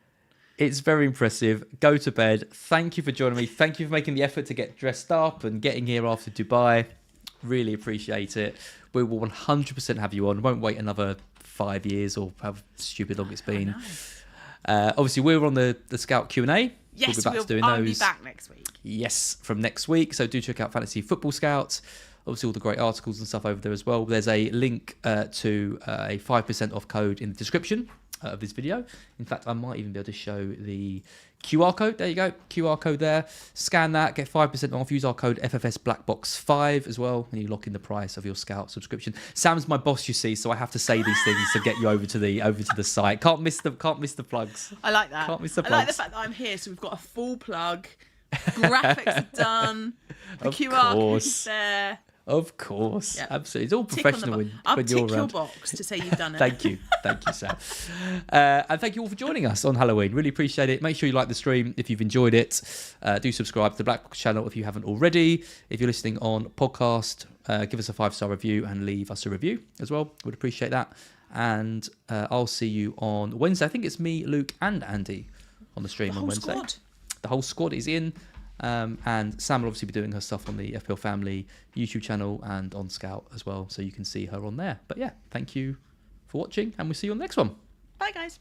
Speaker 1: It's very impressive. Go to bed. Thank you for joining me. Thank you for making the effort to get dressed up and getting here after Dubai. Really appreciate it. We will 100% have you on. Won't wait another 5 years or how stupid long it's been. Obviously, we're on the Scout Q&A.
Speaker 2: Yes,
Speaker 1: we'll be back to doing
Speaker 2: I'll
Speaker 1: those.
Speaker 2: be back next week.
Speaker 1: Yes, from next week. So do check out Fantasy Football Scout. Obviously, all the great articles and stuff over there as well. There's a link to a 5% off code in the description of this video. In fact, I might even be able to show the QR code. There you go, QR code there. Scan that, get 5% off. Use our code FFS BlackBox 5 as well, and you lock in the price of your Scout subscription. Sam's my boss, you see, so I have to say these things to get you over to the site. Can't miss the plugs.
Speaker 2: I like that.
Speaker 1: Can't miss the
Speaker 2: I like the
Speaker 1: plugs.
Speaker 2: fact that I'm here, so we've got a full plug. Graphics are done. The
Speaker 1: Of
Speaker 2: QR
Speaker 1: course.
Speaker 2: code's there.
Speaker 1: Of course,
Speaker 2: Yep.
Speaker 1: absolutely. It's all
Speaker 2: Tick on the
Speaker 1: professional
Speaker 2: box.
Speaker 1: when
Speaker 2: I'll
Speaker 1: you're
Speaker 2: tick your
Speaker 1: around.
Speaker 2: box to say you've done it.
Speaker 1: Thank you, Sam. And thank you all for joining us on Halloween. Really appreciate it. Make sure you like the stream if you've enjoyed it. Do subscribe to the BlackBox channel if you haven't already. If you're listening on podcast, give us a 5-star review and leave us a review as well. Would appreciate that. And I'll see you on Wednesday. I think it's me, Luke, and Andy on the stream
Speaker 2: The
Speaker 1: on
Speaker 2: whole
Speaker 1: Wednesday.
Speaker 2: squad.
Speaker 1: The whole squad is in. And Sam will obviously be doing her stuff on the FPL Family YouTube channel and on Scout as well, so you can see her on there. But yeah, thank you for watching, and we'll see you on the next one.
Speaker 2: Bye, guys.